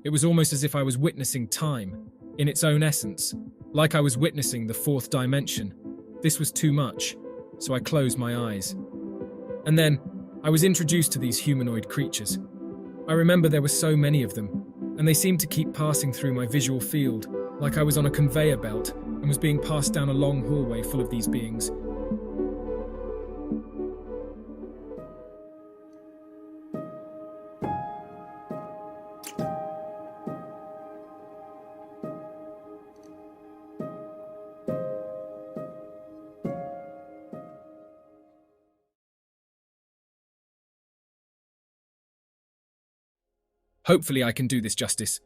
It was almost as if I was witnessing time, in its own essence, like I was witnessing the fourth dimension. This was too much, so I closed my eyes. And then, I was introduced to these humanoid creatures. I remember there were so many of them, and they seemed to keep passing through my visual field, like I was on a conveyor belt and was being passed down a long hallway full of these beings. Hopefully I can do this justice.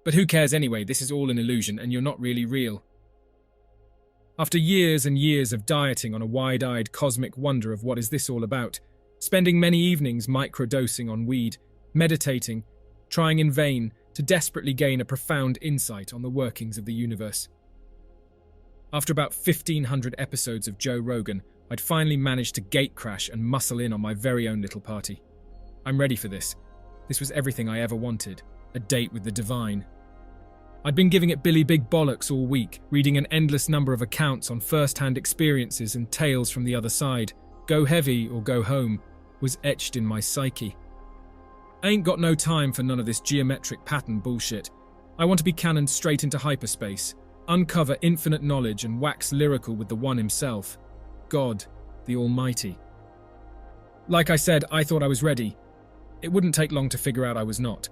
But who cares anyway, this is all an illusion and you're not really real. After years and years of dieting on a wide-eyed cosmic wonder of what is this all about, spending many evenings microdosing on weed, meditating, trying in vain to desperately gain a profound insight on the workings of the universe. After about 1,500 episodes of Joe Rogan, I'd finally managed to gatecrash and muscle in on my very own little party. I'm ready for this. This was everything I ever wanted, a date with the divine. I'd been giving it Billy Big Bollocks all week, reading an endless number of accounts on first-hand experiences and tales from the other side. Go heavy or go home was etched in my psyche. I ain't got no time for none of this geometric pattern bullshit. I want to be cannoned straight into hyperspace, uncover infinite knowledge and wax lyrical with the one himself, God, the Almighty. Like I said, I thought I was ready. It wouldn't take long to figure out I was not.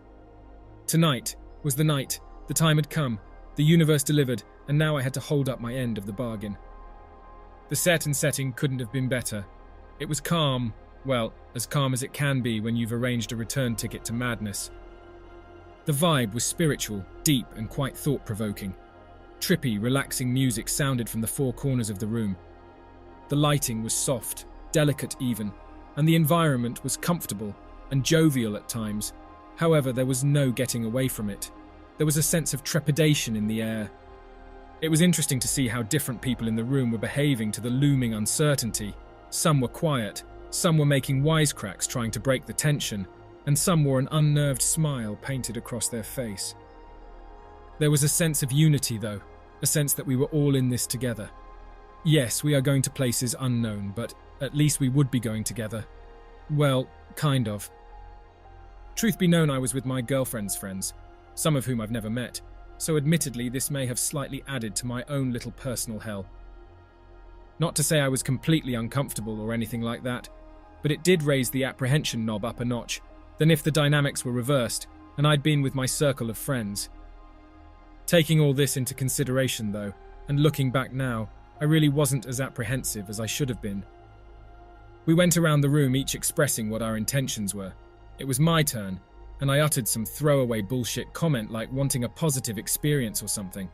Tonight was the night, the time had come, the universe delivered, and now I had to hold up my end of the bargain. The set and setting couldn't have been better. It was calm, well, as calm as it can be when you've arranged a return ticket to madness. The vibe was spiritual, deep, and quite thought-provoking. Trippy, relaxing music sounded from the four corners of the room. The lighting was soft, delicate even, and the environment was comfortable and jovial at times. However, there was no getting away from it. There was a sense of trepidation in the air. It was interesting to see how different people in the room were behaving to the looming uncertainty. Some were quiet, some were making wisecracks trying to break the tension, and some wore an unnerved smile painted across their face. There was a sense of unity, though, a sense that we were all in this together. Yes, we are going to places unknown, but at least we would be going together. Well, kind of. Truth be known, I was with my girlfriend's friends, some of whom I've never met, so admittedly this may have slightly added to my own little personal hell. Not to say I was completely uncomfortable or anything like that, but it did raise the apprehension knob up a notch, than if the dynamics were reversed and I'd been with my circle of friends. Taking all this into consideration though, and looking back now, I really wasn't as apprehensive as I should have been. We went around the room each expressing what our intentions were. It was my turn, and I uttered some throwaway bullshit comment like wanting a positive experience or something.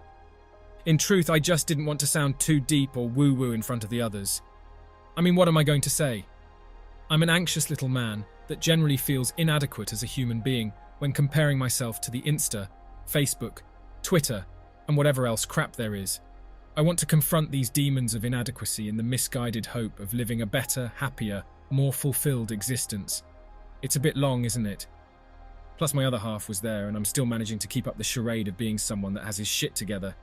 In truth, I just didn't want to sound too deep or woo-woo in front of the others. I mean, what am I going to say? I'm an anxious little man that generally feels inadequate as a human being when comparing myself to the Insta, Facebook, Twitter, and whatever else crap there is. I want to confront these demons of inadequacy in the misguided hope of living a better, happier, more fulfilled existence. It's a bit long, isn't it? Plus my other half was there and I'm still managing to keep up the charade of being someone that has his shit together.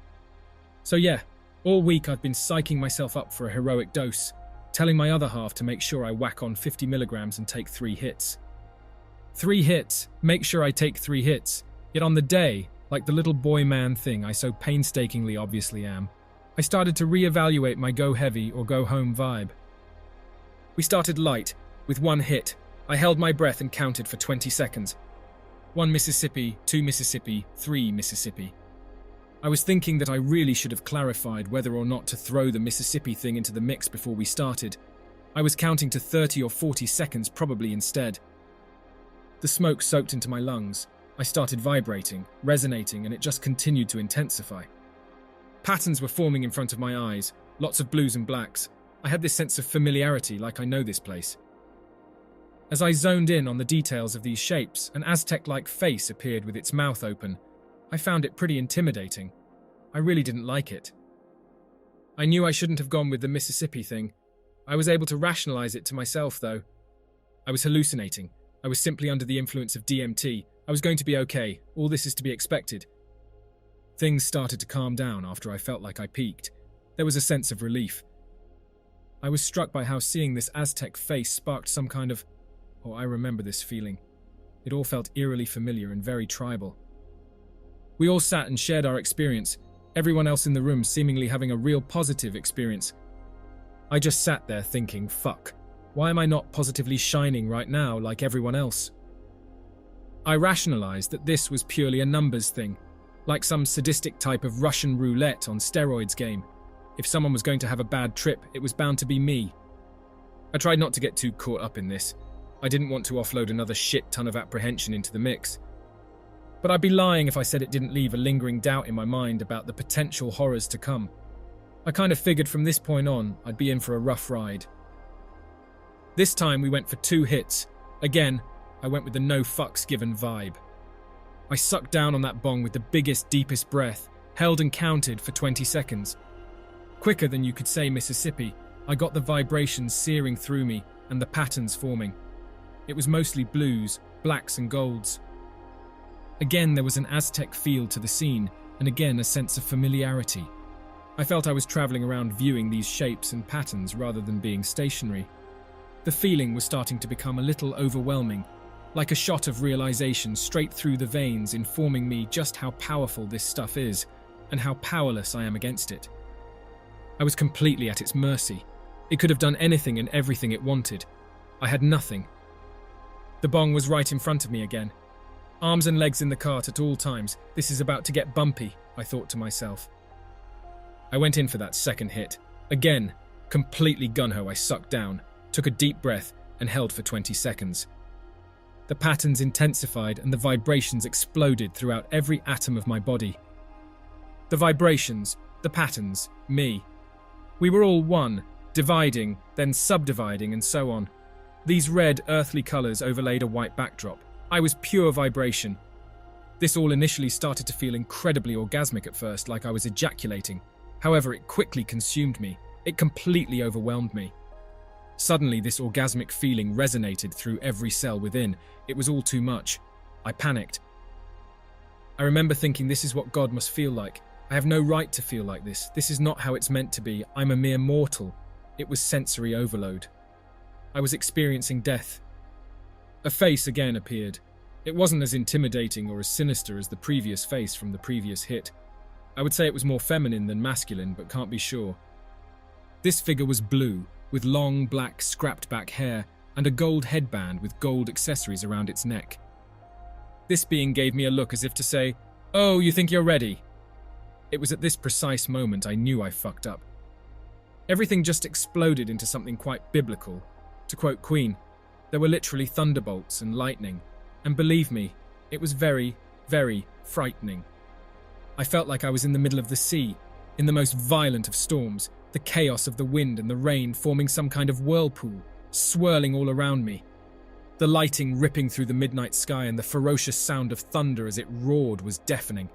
So yeah, all week I've been psyching myself up for a heroic dose, telling my other half to make sure I whack on 50 milligrams and take 3 hits. 3 hits, make sure I take 3 hits, yet on the day, like the little boy man thing I so painstakingly obviously am, I started to reevaluate my go heavy or go home vibe. We started light, with 1 hit. I held my breath and counted for 20 seconds. 1 Mississippi, 2 Mississippi, 3 Mississippi. I was thinking that I really should have clarified whether or not to throw the Mississippi thing into the mix before we started. I was counting to 30 or 40 seconds probably instead. The smoke soaked into my lungs. I started vibrating, resonating, and it just continued to intensify. Patterns were forming in front of my eyes, lots of blues and blacks. I had this sense of familiarity, like I know this place. As I zoned in on the details of these shapes, an Aztec-like face appeared with its mouth open. I found it pretty intimidating. I really didn't like it. I knew I shouldn't have gone with the Mississippi thing. I was able to rationalize it to myself, though. I was hallucinating. I was simply under the influence of DMT, I was going to be okay. All this is to be expected. Things started to calm down after I felt like I peaked. There was a sense of relief. I was struck by how seeing this Aztec face sparked some kind of... Oh, I remember this feeling. It all felt eerily familiar and very tribal. We all sat and shared our experience, everyone else in the room seemingly having a real positive experience. I just sat there thinking, fuck, why am I not positively shining right now like everyone else? I rationalized that this was purely a numbers thing, like some sadistic type of Russian roulette on steroids game. If someone was going to have a bad trip, it was bound to be me. I tried not to get too caught up in this. I didn't want to offload another shit ton of apprehension into the mix. But I'd be lying if I said it didn't leave a lingering doubt in my mind about the potential horrors to come. I kind of figured from this point on, I'd be in for a rough ride. This time we went for 2 hits. Again, I went with the no fucks given vibe. I sucked down on that bong with the biggest, deepest breath, held and counted for 20 seconds. Quicker than you could say Mississippi, I got the vibrations searing through me and the patterns forming. It was mostly blues, blacks and golds. Again, there was an Aztec feel to the scene, and again a sense of familiarity. I felt I was traveling around viewing these shapes and patterns rather than being stationary. The feeling was starting to become a little overwhelming, like a shot of realization straight through the veins, informing me just how powerful this stuff is, and how powerless I am against it. I was completely at its mercy. It could have done anything and everything it wanted. I had nothing. The bong was right in front of me again. Arms and legs in the cart at all times. This is about to get bumpy, I thought to myself. I went in for that second hit. Again, completely gun-ho, I sucked down, took a deep breath, and held for 20 seconds. The patterns intensified and the vibrations exploded throughout every atom of my body. The vibrations, the patterns, me. We were all one, dividing, then subdividing, and so on. These red, earthly colours overlaid a white backdrop. I was pure vibration. This all initially started to feel incredibly orgasmic at first, like I was ejaculating. However, it quickly consumed me. It completely overwhelmed me. Suddenly, this orgasmic feeling resonated through every cell within. It was all too much. I panicked. I remember thinking, this is what God must feel like. I have no right to feel like this. This is not how it's meant to be. I'm a mere mortal. It was sensory overload. I was experiencing death. A face again appeared. It wasn't as intimidating or as sinister as the previous face from the previous hit. I would say it was more feminine than masculine, but can't be sure. This figure was blue, with long, black, scrapped-back hair and a gold headband with gold accessories around its neck. This being gave me a look as if to say, "Oh, you think you're ready?" It was at this precise moment I knew I fucked up. Everything just exploded into something quite biblical. To quote Queen, there were literally thunderbolts and lightning, and believe me, it was very, very frightening. I felt like I was in the middle of the sea, in the most violent of storms, the chaos of the wind and the rain forming some kind of whirlpool, swirling all around me. The lighting ripping through the midnight sky and the ferocious sound of thunder as it roared was deafening.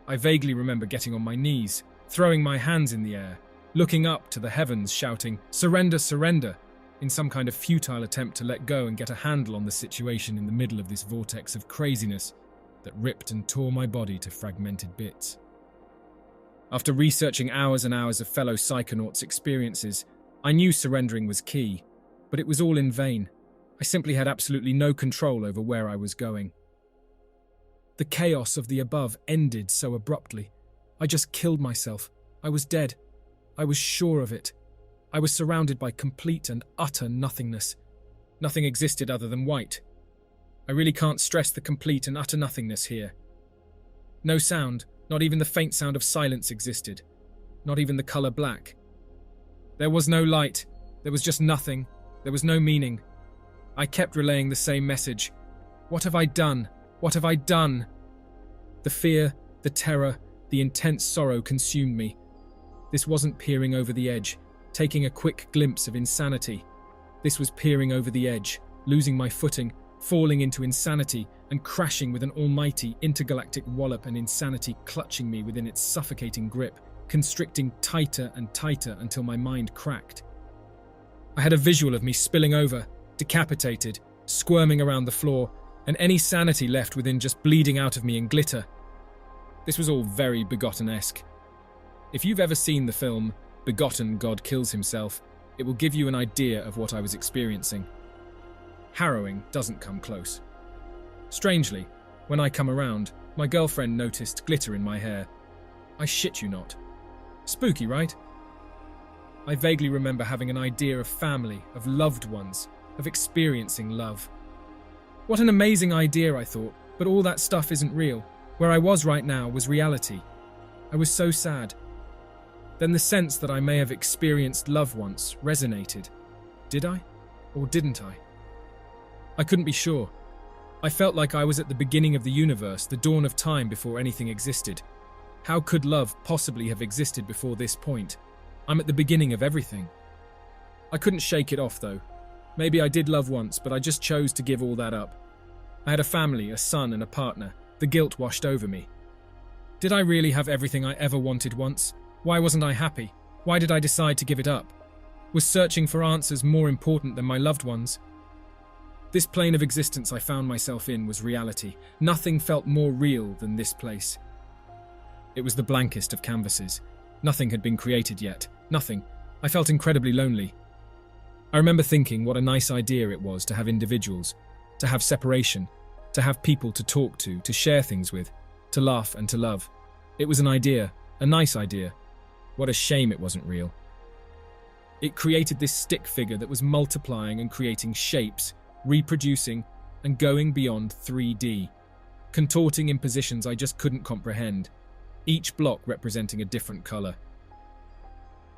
I vaguely remember getting on my knees, throwing my hands in the air, looking up to the heavens shouting, "Surrender, surrender," in some kind of futile attempt to let go and get a handle on the situation in the middle of this vortex of craziness that ripped and tore my body to fragmented bits. After researching hours and hours of fellow psychonauts' experiences, I knew surrendering was key, but it was all in vain. I simply had absolutely no control over where I was going. The chaos of the above ended so abruptly. I just killed myself. I was dead. I was sure of it. I was surrounded by complete and utter nothingness. Nothing existed other than white. I really can't stress the complete and utter nothingness here. No sound, not even the faint sound of silence existed. Not even the colour black. There was no light. There was just nothing. There was no meaning. I kept relaying the same message. What have I done? What have I done? The fear, the terror, the intense sorrow consumed me. This wasn't peering over the edge, taking a quick glimpse of insanity. This was peering over the edge, losing my footing, falling into insanity, and crashing with an almighty intergalactic wallop, and insanity clutching me within its suffocating grip, constricting tighter and tighter until my mind cracked. I had a visual of me spilling over, decapitated, squirming around the floor, and any sanity left within just bleeding out of me in glitter. This was all very Begotten-esque. If you've ever seen the film Begotten, God Kills Himself, it will give you an idea of what I was experiencing. Harrowing doesn't come close. Strangely, when I come around, my girlfriend noticed glitter in my hair. I shit you not. Spooky, right? I vaguely remember having an idea of family, of loved ones, of experiencing love. What an amazing idea, I thought, but all that stuff isn't real. Where I was right now was reality. I was so sad. Then the sense that I may have experienced love once resonated. Did I? Or didn't I? I couldn't be sure. I felt like I was at the beginning of the universe, the dawn of time before anything existed. How could love possibly have existed before this point? I'm at the beginning of everything. I couldn't shake it off, though. Maybe I did love once, but I just chose to give all that up. I had a family, a son, and a partner. The guilt washed over me. Did I really have everything I ever wanted once? Why wasn't I happy? Why did I decide to give it up? Was searching for answers more important than my loved ones? This plane of existence I found myself in was reality. Nothing felt more real than this place. It was the blankest of canvases. Nothing had been created yet. Nothing. I felt incredibly lonely. I remember thinking what a nice idea it was to have individuals, to have separation, to have people to talk to share things with, to laugh and to love. It was an idea, a nice idea. What a shame it wasn't real. It created this stick figure that was multiplying and creating shapes, reproducing, and going beyond 3D, contorting in positions I just couldn't comprehend, each block representing a different color.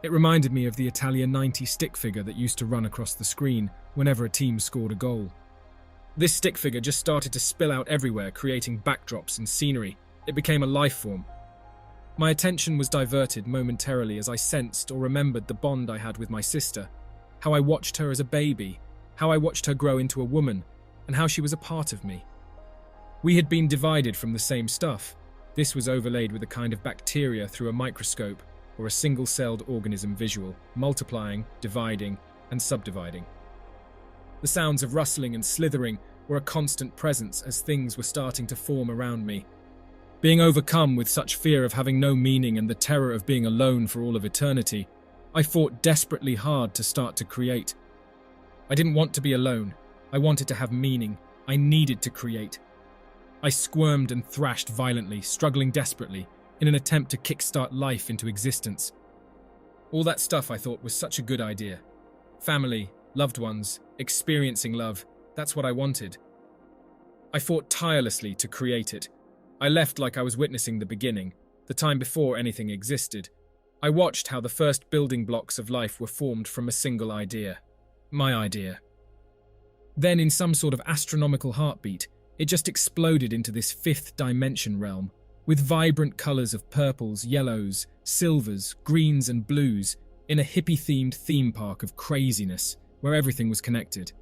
It reminded me of the Italia 90 stick figure that used to run across the screen whenever a team scored a goal. This stick figure just started to spill out everywhere, creating backdrops and scenery. It became a life form. My attention was diverted momentarily as I sensed or remembered the bond I had with my sister, how I watched her as a baby, how I watched her grow into a woman, and how she was a part of me. We had been divided from the same stuff. This was overlaid with a kind of bacteria through a microscope, or a single-celled organism visual, multiplying, dividing, and subdividing. The sounds of rustling and slithering were a constant presence as things were starting to form around me. Being overcome with such fear of having no meaning and the terror of being alone for all of eternity, I fought desperately hard to start to create. I didn't want to be alone. I wanted to have meaning. I needed to create. I squirmed and thrashed violently, struggling desperately, in an attempt to kickstart life into existence. All that stuff I thought was such a good idea. Family, loved ones, experiencing love, that's what I wanted. I fought tirelessly to create it. I left like I was witnessing the beginning, the time before anything existed. I watched how the first building blocks of life were formed from a single idea. My idea. Then, in some sort of astronomical heartbeat, it just exploded into this fifth dimension realm, with vibrant colours of purples, yellows, silvers, greens and blues, in a hippie-themed theme park of craziness, where everything was connected.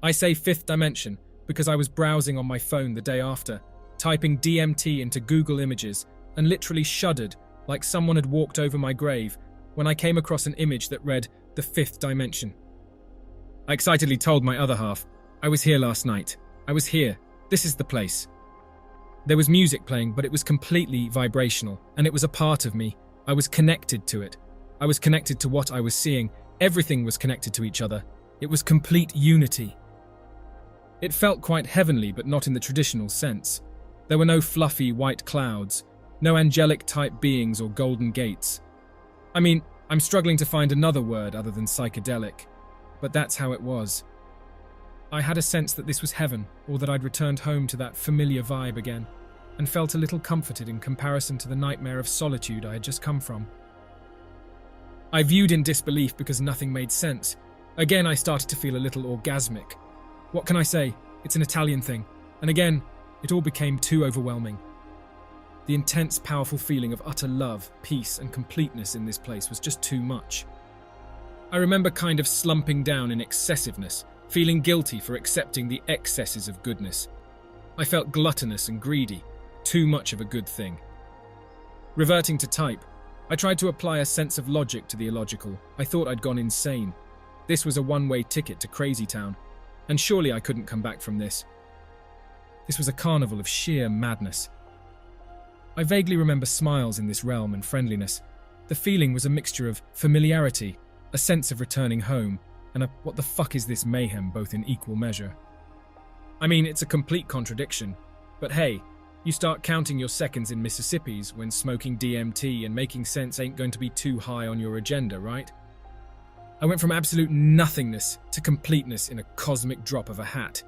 I say fifth dimension because I was browsing on my phone the day after, typing DMT into Google Images, and literally shuddered like someone had walked over my grave when I came across an image that read, "The Fifth Dimension." I excitedly told my other half, "I was here last night. I was here. This is the place." There was music playing, but it was completely vibrational, and it was a part of me. I was connected to it. I was connected to what I was seeing. Everything was connected to each other. It was complete unity. It felt quite heavenly, but not in the traditional sense. There were no fluffy white clouds, no angelic-type beings or golden gates. I mean, I'm struggling to find another word other than psychedelic, but that's how it was. I had a sense that this was heaven, or that I'd returned home to that familiar vibe again, and felt a little comforted in comparison to the nightmare of solitude I had just come from. I viewed in disbelief because nothing made sense. Again, I started to feel a little orgasmic. What can I say? It's an Italian thing. And again, it all became too overwhelming. The intense, powerful feeling of utter love, peace, and completeness in this place was just too much. I remember kind of slumping down in excessiveness, feeling guilty for accepting the excesses of goodness. I felt gluttonous and greedy, too much of a good thing. Reverting to type, I tried to apply a sense of logic to the illogical. I thought I'd gone insane. This was a one-way ticket to Crazy Town, and surely I couldn't come back from this. This was a carnival of sheer madness. I vaguely remember smiles in this realm and friendliness. The feeling was a mixture of familiarity, a sense of returning home, and a what the fuck is this mayhem, both in equal measure. I mean, it's a complete contradiction, but hey, you start counting your seconds in Mississippi's when smoking DMT and making sense ain't going to be too high on your agenda, right? I went from absolute nothingness to completeness in a cosmic drop of a hat.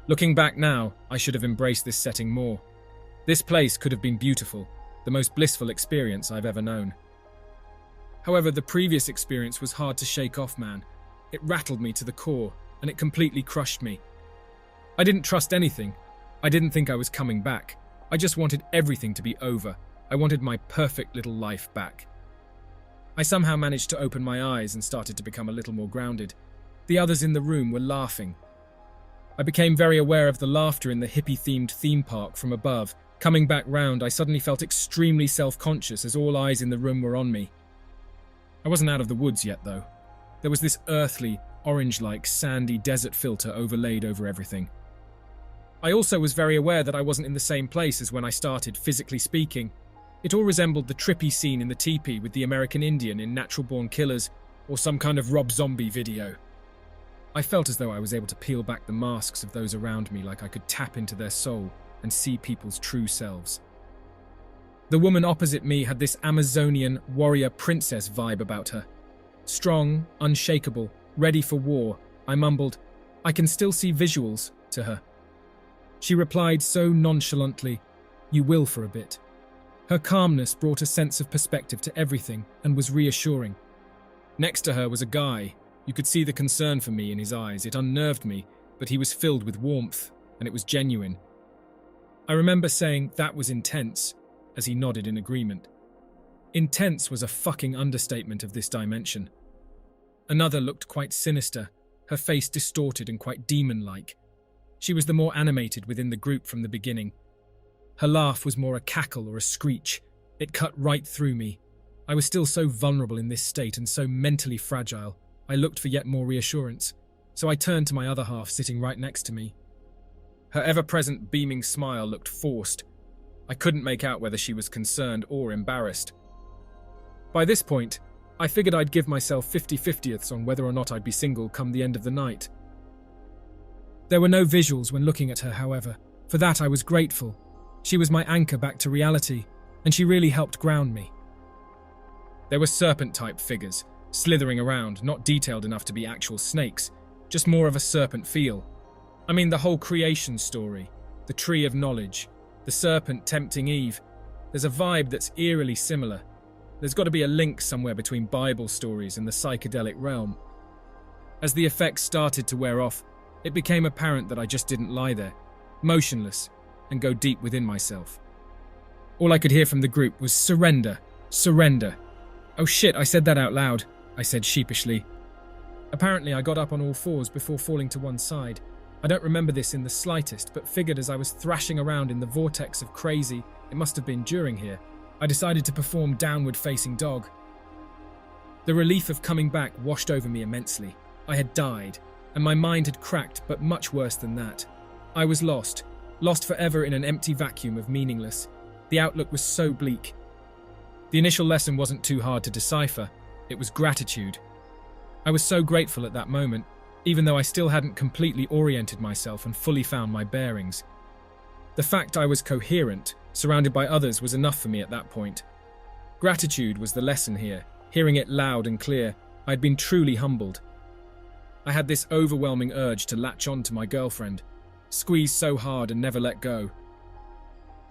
Looking back now, I should have embraced this setting more. This place could have been beautiful, the most blissful experience I've ever known. However, the previous experience was hard to shake off, man. It rattled me to the core, and it completely crushed me. I didn't trust anything. I didn't think I was coming back. I just wanted everything to be over. I wanted my perfect little life back. I somehow managed to open my eyes and started to become a little more grounded. The others in the room were laughing. I became very aware of the laughter in the hippie-themed theme park from above. Coming back round, I suddenly felt extremely self-conscious as all eyes in the room were on me. I wasn't out of the woods yet, though. There was this earthly, orange-like, sandy desert filter overlaid over everything. I also was very aware that I wasn't in the same place as when I started, physically speaking. It all resembled the trippy scene in the teepee with the American Indian in Natural Born Killers, or some kind of Rob Zombie video. I felt as though I was able to peel back the masks of those around me, like I could tap into their soul and see people's true selves. The woman opposite me had this Amazonian warrior princess vibe about her. Strong, unshakable, ready for war. I mumbled, "I can still see visuals," to her. She replied so nonchalantly, "You will for a bit." Her calmness brought a sense of perspective to everything and was reassuring. Next to her was a guy. You could see the concern for me in his eyes. It unnerved me, but he was filled with warmth, and it was genuine. I remember saying, "That was intense," as he nodded in agreement. Intense was a fucking understatement of this dimension. Another looked quite sinister, her face distorted and quite demon-like. She was the more animated within the group from the beginning. Her laugh was more a cackle or a screech. It cut right through me. I was still so vulnerable in this state and so mentally fragile. I looked for yet more reassurance, so I turned to my other half sitting right next to me. Her ever-present beaming smile looked forced. I couldn't make out whether she was concerned or embarrassed. By this point, I figured I'd give myself 50-50ths on whether or not I'd be single come the end of the night. There were no visuals when looking at her, however. For that I was grateful. She was my anchor back to reality, and she really helped ground me. There were serpent-type figures, slithering around, not detailed enough to be actual snakes, just more of a serpent feel. I mean, the whole creation story, the tree of knowledge, the serpent tempting Eve. There's a vibe that's eerily similar. There's got to be a link somewhere between Bible stories and the psychedelic realm. As the effects started to wear off, it became apparent that I just didn't lie there, motionless, and go deep within myself. All I could hear from the group was surrender, surrender. Oh shit, I said that out loud, I said sheepishly. Apparently I got up on all fours before falling to one side. I don't remember this in the slightest, but figured as I was thrashing around in the vortex of crazy, it must have been during here, I decided to perform downward-facing dog. The relief of coming back washed over me immensely. I had died, and my mind had cracked, but much worse than that. I was lost forever in an empty vacuum of meaningless. The outlook was so bleak. The initial lesson wasn't too hard to decipher. It was gratitude. I was so grateful at that moment, even though I still hadn't completely oriented myself and fully found my bearings. The fact I was coherent, surrounded by others, was enough for me at that point. Gratitude was the lesson here. Hearing it loud and clear, I had been truly humbled. I had this overwhelming urge to latch on to my girlfriend, squeeze so hard and never let go.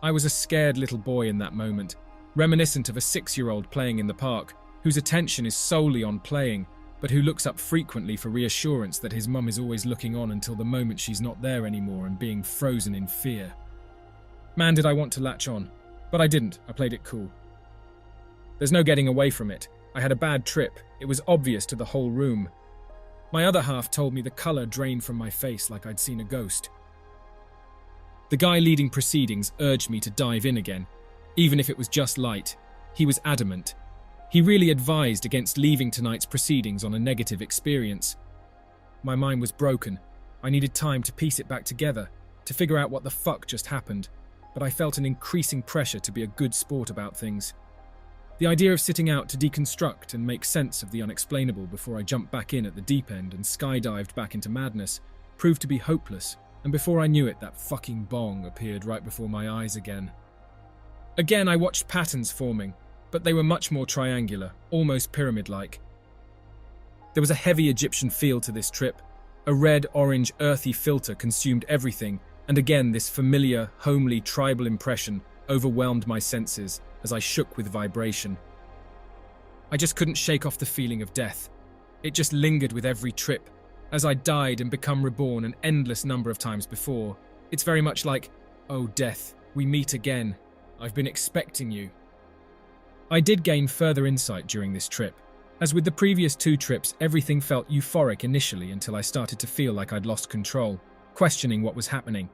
I was a scared little boy in that moment, reminiscent of a 6-year-old playing in the park, whose attention is solely on playing, but who looks up frequently for reassurance that his mum is always looking on until the moment she's not there anymore and being frozen in fear. Man, did I want to latch on. But I didn't. I played it cool. There's no getting away from it. I had a bad trip. It was obvious to the whole room. My other half told me the colour drained from my face like I'd seen a ghost. The guy leading proceedings urged me to dive in again, even if it was just light. He was adamant. He really advised against leaving tonight's proceedings on a negative experience. My mind was broken. I needed time to piece it back together, to figure out what the fuck just happened, but I felt an increasing pressure to be a good sport about things. The idea of sitting out to deconstruct and make sense of the unexplainable before I jumped back in at the deep end and skydived back into madness proved to be hopeless, and before I knew it, that fucking bong appeared right before my eyes again. Again, I watched patterns forming, but they were much more triangular, almost pyramid-like. There was a heavy Egyptian feel to this trip. A red, orange, earthy filter consumed everything, and again this familiar, homely, tribal impression overwhelmed my senses as I shook with vibration. I just couldn't shake off the feeling of death. It just lingered with every trip, as I died and become reborn an endless number of times before. It's very much like, oh death, we meet again. I've been expecting you. I did gain further insight during this trip. As with the previous 2 trips, everything felt euphoric initially until I started to feel like I'd lost control, questioning what was happening.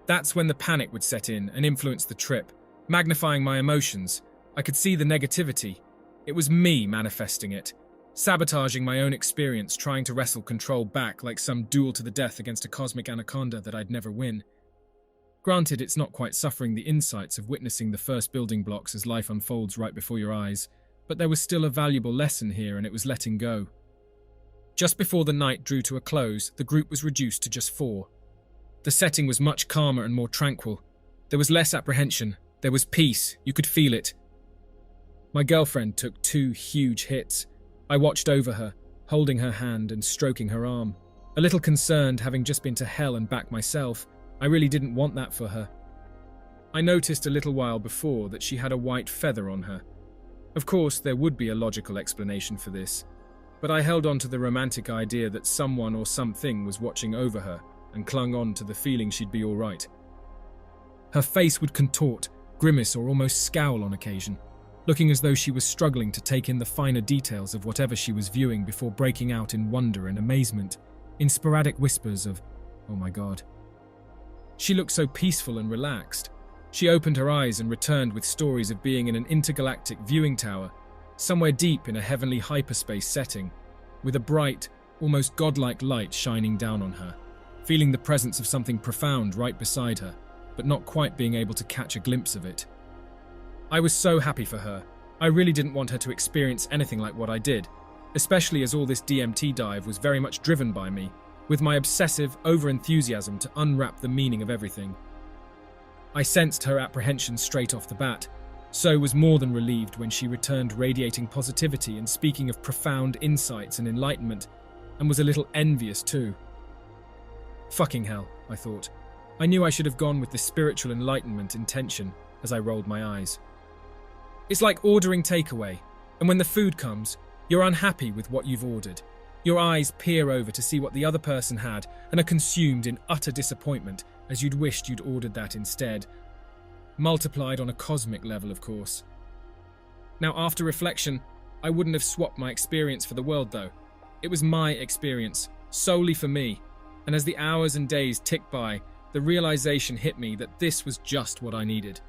That's when the panic would set in and influence the trip, magnifying my emotions. I could see the negativity. It was me manifesting it, sabotaging my own experience, trying to wrestle control back like some duel to the death against a cosmic anaconda that I'd never win. Granted, it's not quite suffering the insights of witnessing the first building blocks as life unfolds right before your eyes, but there was still a valuable lesson here, and it was letting go. Just before the night drew to a close, the group was reduced to just 4. The setting was much calmer and more tranquil. There was less apprehension. There was peace. You could feel it. My girlfriend took 2 huge hits. I watched over her, holding her hand and stroking her arm. A little concerned, having just been to hell and back myself. I really didn't want that for her. I noticed a little while before that she had a white feather on her. Of course, there would be a logical explanation for this, but I held on to the romantic idea that someone or something was watching over her and clung on to the feeling she'd be all right. Her face would contort, grimace, or almost scowl on occasion, looking as though she was struggling to take in the finer details of whatever she was viewing before breaking out in wonder and amazement, in sporadic whispers of, "Oh my God." She looked so peaceful and relaxed. She opened her eyes and returned with stories of being in an intergalactic viewing tower, somewhere deep in a heavenly hyperspace setting, with a bright, almost godlike light shining down on her, feeling the presence of something profound right beside her, but not quite being able to catch a glimpse of it. I was so happy for her. I really didn't want her to experience anything like what I did, especially as all this DMT dive was very much driven by me, with my obsessive over-enthusiasm to unwrap the meaning of everything. I sensed her apprehension straight off the bat, so was more than relieved when she returned radiating positivity and speaking of profound insights and enlightenment, and was a little envious too. Fucking hell, I thought. I knew I should have gone with the spiritual enlightenment intention as I rolled my eyes. It's like ordering takeaway, and when the food comes, you're unhappy with what you've ordered. Your eyes peer over to see what the other person had and are consumed in utter disappointment as you'd wished you'd ordered that instead. Multiplied on a cosmic level, of course. Now, after reflection, I wouldn't have swapped my experience for the world, though. It was my experience, solely for me, and as the hours and days ticked by, the realization hit me that this was just what I needed.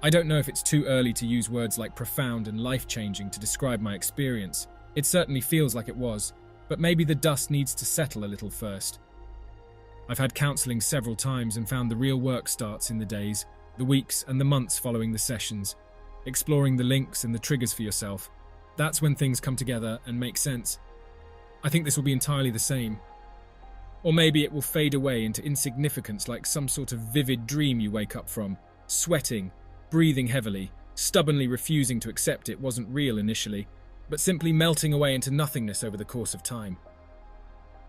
I don't know if it's too early to use words like profound and life-changing to describe my experience. It certainly feels like it was, but maybe the dust needs to settle a little first. I've had counselling several times and found the real work starts in the days, the weeks and the months following the sessions, exploring the links and the triggers for yourself. That's when things come together and make sense. I think this will be entirely the same. Or maybe it will fade away into insignificance like some sort of vivid dream you wake up from, sweating, breathing heavily, stubbornly refusing to accept it wasn't real initially, but simply melting away into nothingness over the course of time.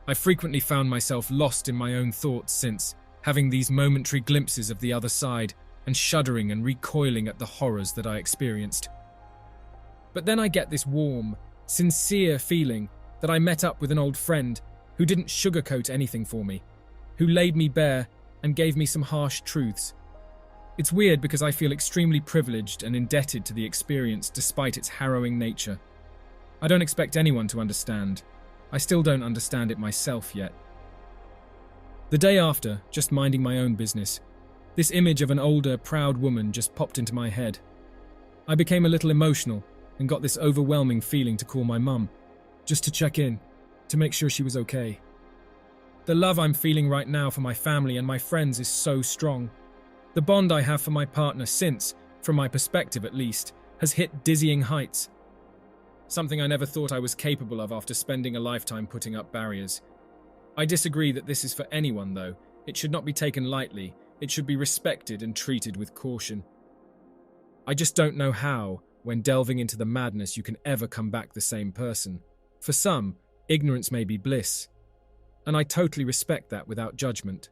I've frequently found myself lost in my own thoughts since, having these momentary glimpses of the other side and shuddering and recoiling at the horrors that I experienced. But then I get this warm, sincere feeling that I met up with an old friend who didn't sugarcoat anything for me, who laid me bare and gave me some harsh truths. It's weird because I feel extremely privileged and indebted to the experience despite its harrowing nature. I don't expect anyone to understand. I still don't understand it myself yet. The day after, just minding my own business, this image of an older, proud woman just popped into my head. I became a little emotional and got this overwhelming feeling to call my mum, just to check in, to make sure she was okay. The love I'm feeling right now for my family and my friends is so strong. The bond I have for my partner since, from my perspective at least, has hit dizzying heights. Something I never thought I was capable of after spending a lifetime putting up barriers. I disagree that this is for anyone, though. It should not be taken lightly. It should be respected and treated with caution. I just don't know how, when delving into the madness, you can ever come back the same person. For some, ignorance may be bliss. And I totally respect that without judgment.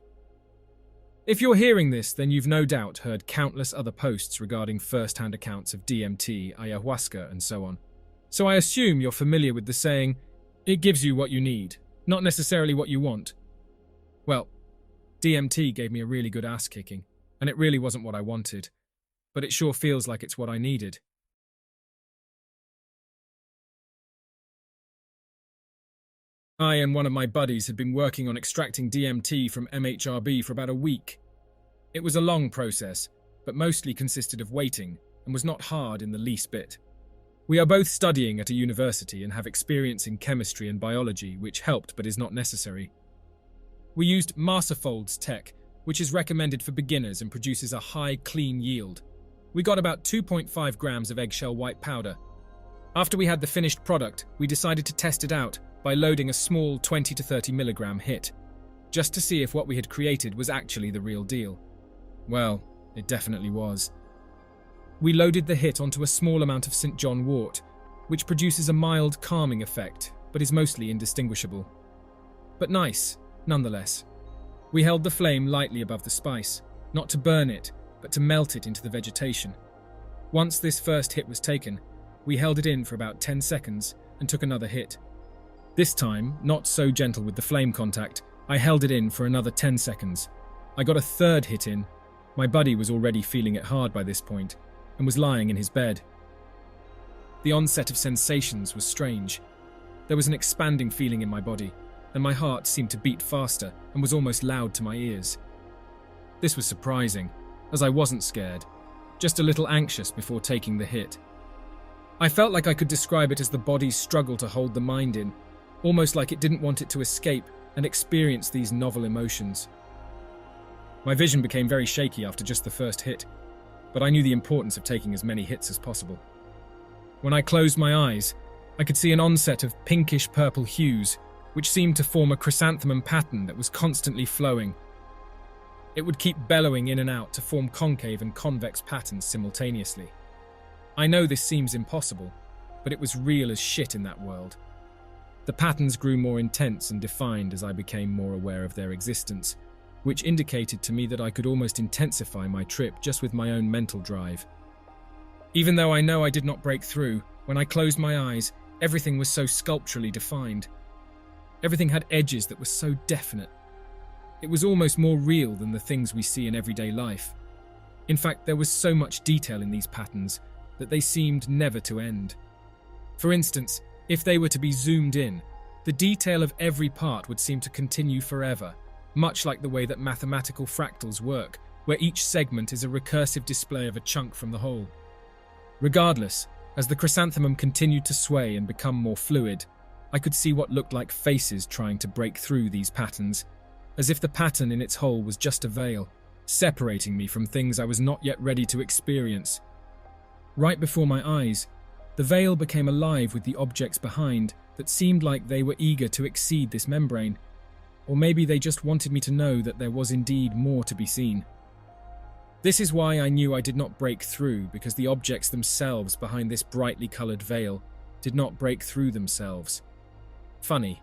If you're hearing this, then you've no doubt heard countless other posts regarding first-hand accounts of DMT, ayahuasca, and so on. So I assume you're familiar with the saying, it gives you what you need, not necessarily what you want. Well, DMT gave me a really good ass-kicking, and it really wasn't what I wanted, but it sure feels like it's what I needed. I and one of my buddies had been working on extracting DMT from MHRB for about a week. It was a long process, but mostly consisted of waiting, and was not hard in the least bit. We are both studying at a university and have experience in chemistry and biology, which helped but is not necessary. We used Masterfold's tech, which is recommended for beginners and produces a high, clean yield. We got about 2.5 grams of eggshell white powder. After we had the finished product, we decided to test it out by loading a small 20 to 30 milligram hit, just to see if what we had created was actually the real deal. Well, it definitely was. We loaded the hit onto a small amount of St. John wort, which produces a mild calming effect, but is mostly indistinguishable. But nice, nonetheless. We held the flame lightly above the spice, not to burn it, but to melt it into the vegetation. Once this first hit was taken, we held it in for about 10 seconds and took another hit. This time, not so gentle with the flame contact, I held it in for another 10 seconds. I got a third hit in. My buddy was already feeling it hard by this point, and was lying in his bed. The onset of sensations was strange. There was an expanding feeling in my body, and my heart seemed to beat faster and was almost loud to my ears. This was surprising, as I wasn't scared, just a little anxious before taking the hit. I felt like I could describe it as the body's struggle to hold the mind in, almost like it didn't want it to escape and experience these novel emotions. My vision became very shaky after just the first hit, but I knew the importance of taking as many hits as possible. When I closed my eyes, I could see an onset of pinkish-purple hues, which seemed to form a chrysanthemum pattern that was constantly flowing. It would keep bellowing in and out to form concave and convex patterns simultaneously. I know this seems impossible, but it was real as shit in that world. The patterns grew more intense and defined as I became more aware of their existence, which indicated to me that I could almost intensify my trip just with my own mental drive. Even though I know I did not break through, when I closed my eyes, everything was so sculpturally defined. Everything had edges that were so definite. It was almost more real than the things we see in everyday life. In fact, there was so much detail in these patterns that they seemed never to end. For instance, if they were to be zoomed in, the detail of every part would seem to continue forever, much like the way that mathematical fractals work, where each segment is a recursive display of a chunk from the whole. Regardless, as the chrysanthemum continued to sway and become more fluid, I could see what looked like faces trying to break through these patterns, as if the pattern in its whole was just a veil, separating me from things I was not yet ready to experience. Right before my eyes, the veil became alive with the objects behind that seemed like they were eager to exceed this membrane, or maybe they just wanted me to know that there was indeed more to be seen. This is why I knew I did not break through, because the objects themselves behind this brightly coloured veil did not break through themselves. Funny.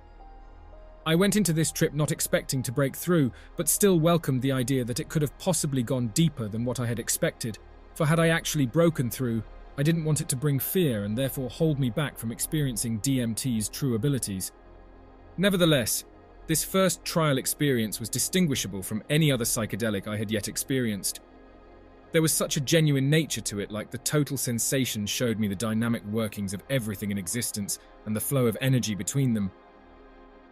I went into this trip not expecting to break through, but still welcomed the idea that it could have possibly gone deeper than what I had expected, for had I actually broken through, I didn't want it to bring fear and therefore hold me back from experiencing DMT's true abilities. Nevertheless, this first trial experience was distinguishable from any other psychedelic I had yet experienced. There was such a genuine nature to it, like the total sensation showed me the dynamic workings of everything in existence and the flow of energy between them.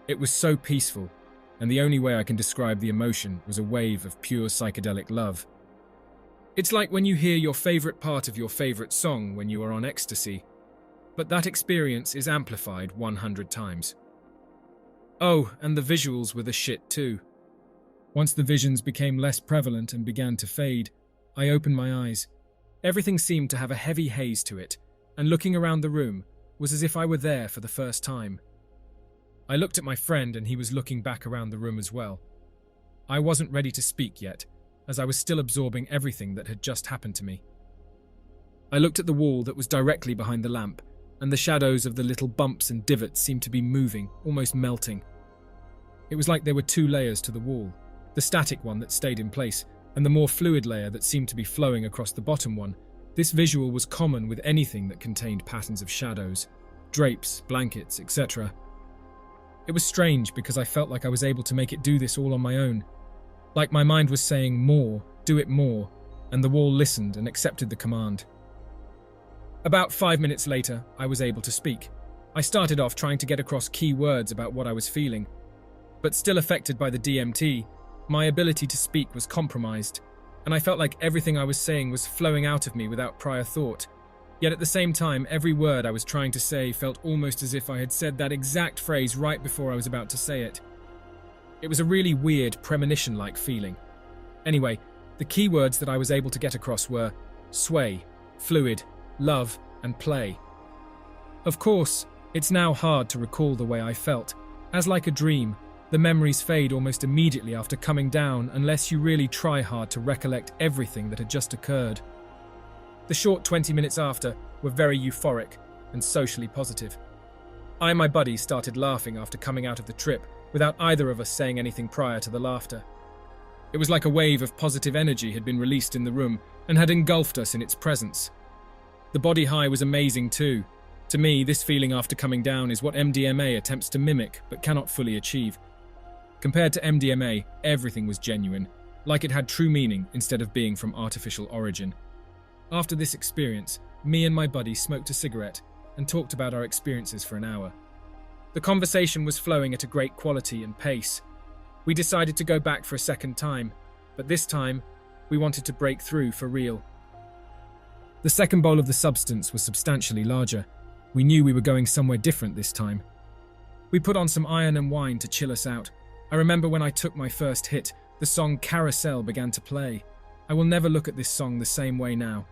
It was so peaceful, and the only way I can describe the emotion was a wave of pure psychedelic love. It's like when you hear your favorite part of your favorite song when you are on ecstasy, but that experience is amplified 100 times. Oh, and the visuals were the shit too. Once the visions became less prevalent and began to fade, I opened my eyes. Everything seemed to have a heavy haze to it, and looking around the room was as if I were there for the first time. I looked at my friend and he was looking back around the room as well. I wasn't ready to speak yet, as I was still absorbing everything that had just happened to me. I looked at the wall that was directly behind the lamp, and the shadows of the little bumps and divots seemed to be moving, almost melting. It was like there were two layers to the wall, the static one that stayed in place, and the more fluid layer that seemed to be flowing across the bottom one. This visual was common with anything that contained patterns of shadows, drapes, blankets, etc. It was strange because I felt like I was able to make it do this all on my own. Like my mind was saying more, do it more, and the wall listened and accepted the command. About 5 minutes later, I was able to speak. I started off trying to get across key words about what I was feeling, but still affected by the DMT, my ability to speak was compromised, and I felt like everything I was saying was flowing out of me without prior thought. Yet at the same time, every word I was trying to say felt almost as if I had said that exact phrase right before I was about to say it. It was a really weird, premonition-like feeling. Anyway, the key words that I was able to get across were sway, fluid, love, and play. Of course, it's now hard to recall the way I felt. As like a dream, the memories fade almost immediately after coming down unless you really try hard to recollect everything that had just occurred. The short 20 minutes after were very euphoric and socially positive. I and my buddies started laughing after coming out of the trip without either of us saying anything prior to the laughter. It was like a wave of positive energy had been released in the room and had engulfed us in its presence. The body high was amazing too. To me, this feeling after coming down is what MDMA attempts to mimic but cannot fully achieve. Compared to MDMA, everything was genuine, like it had true meaning instead of being from artificial origin. After this experience, me and my buddy smoked a cigarette and talked about our experiences for an hour. The conversation was flowing at a great quality and pace. We decided to go back for a second time, but this time, we wanted to break through for real. The second bowl of the substance was substantially larger. We knew we were going somewhere different this time. We put on some iron and wine to chill us out. I remember when I took my first hit, the song Carousel began to play. I will never look at this song the same way now.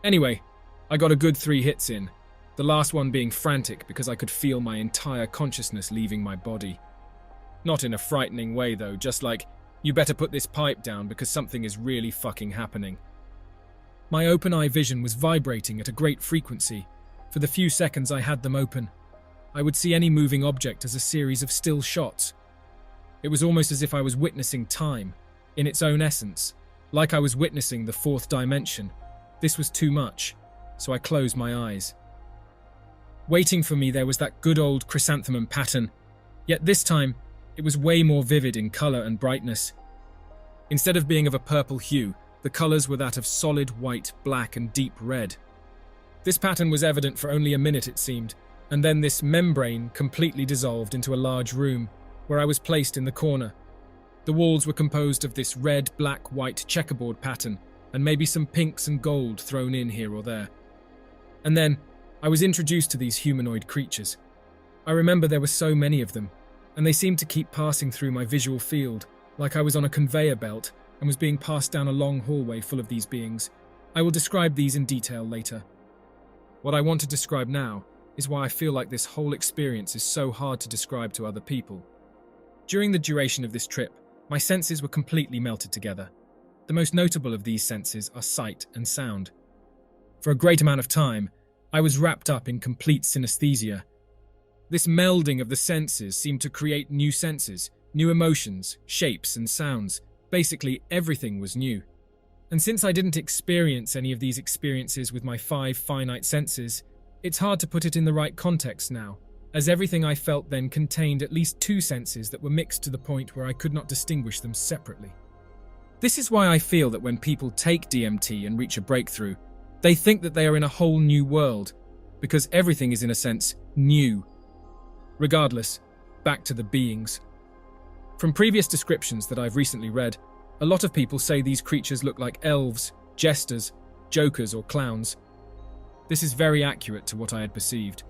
Anyway, I got a good 3 hits in, the last one being frantic because I could feel my entire consciousness leaving my body. Not in a frightening way though, just like, you better put this pipe down because something is really fucking happening. My open eye vision was vibrating at a great frequency. For the few seconds I had them open, I would see any moving object as a series of still shots. It was almost as if I was witnessing time, in its own essence, like I was witnessing the 4th dimension. This was too much, so I closed my eyes. Waiting for me there was that good old chrysanthemum pattern, yet this time it was way more vivid in colour and brightness. Instead of being of a purple hue, the colours were that of solid white, black and deep red. This pattern was evident for only a minute it seemed, and then this membrane completely dissolved into a large room, where I was placed in the corner. The walls were composed of this red, black, white checkerboard pattern, and maybe some pinks and gold thrown in here or there. And then, I was introduced to these humanoid creatures. I remember there were so many of them, and they seemed to keep passing through my visual field, like I was on a conveyor belt and was being passed down a long hallway full of these beings. I will describe these in detail later. What I want to describe now is why I feel like this whole experience is so hard to describe to other people. During the duration of this trip, my senses were completely melted together. The most notable of these senses are sight and sound. For a great amount of time, I was wrapped up in complete synesthesia. This melding of the senses seemed to create new senses, new emotions, shapes and sounds. Basically, everything was new. And since I didn't experience any of these experiences with my 5 finite senses, it's hard to put it in the right context now, as everything I felt then contained at least 2 senses that were mixed to the point where I could not distinguish them separately. This is why I feel that when people take DMT and reach a breakthrough, they think that they are in a whole new world, because everything is in a sense new. Regardless, back to the beings. From previous descriptions that I've recently read, a lot of people say these creatures look like elves, jesters, jokers or clowns. This is very accurate to what I had perceived.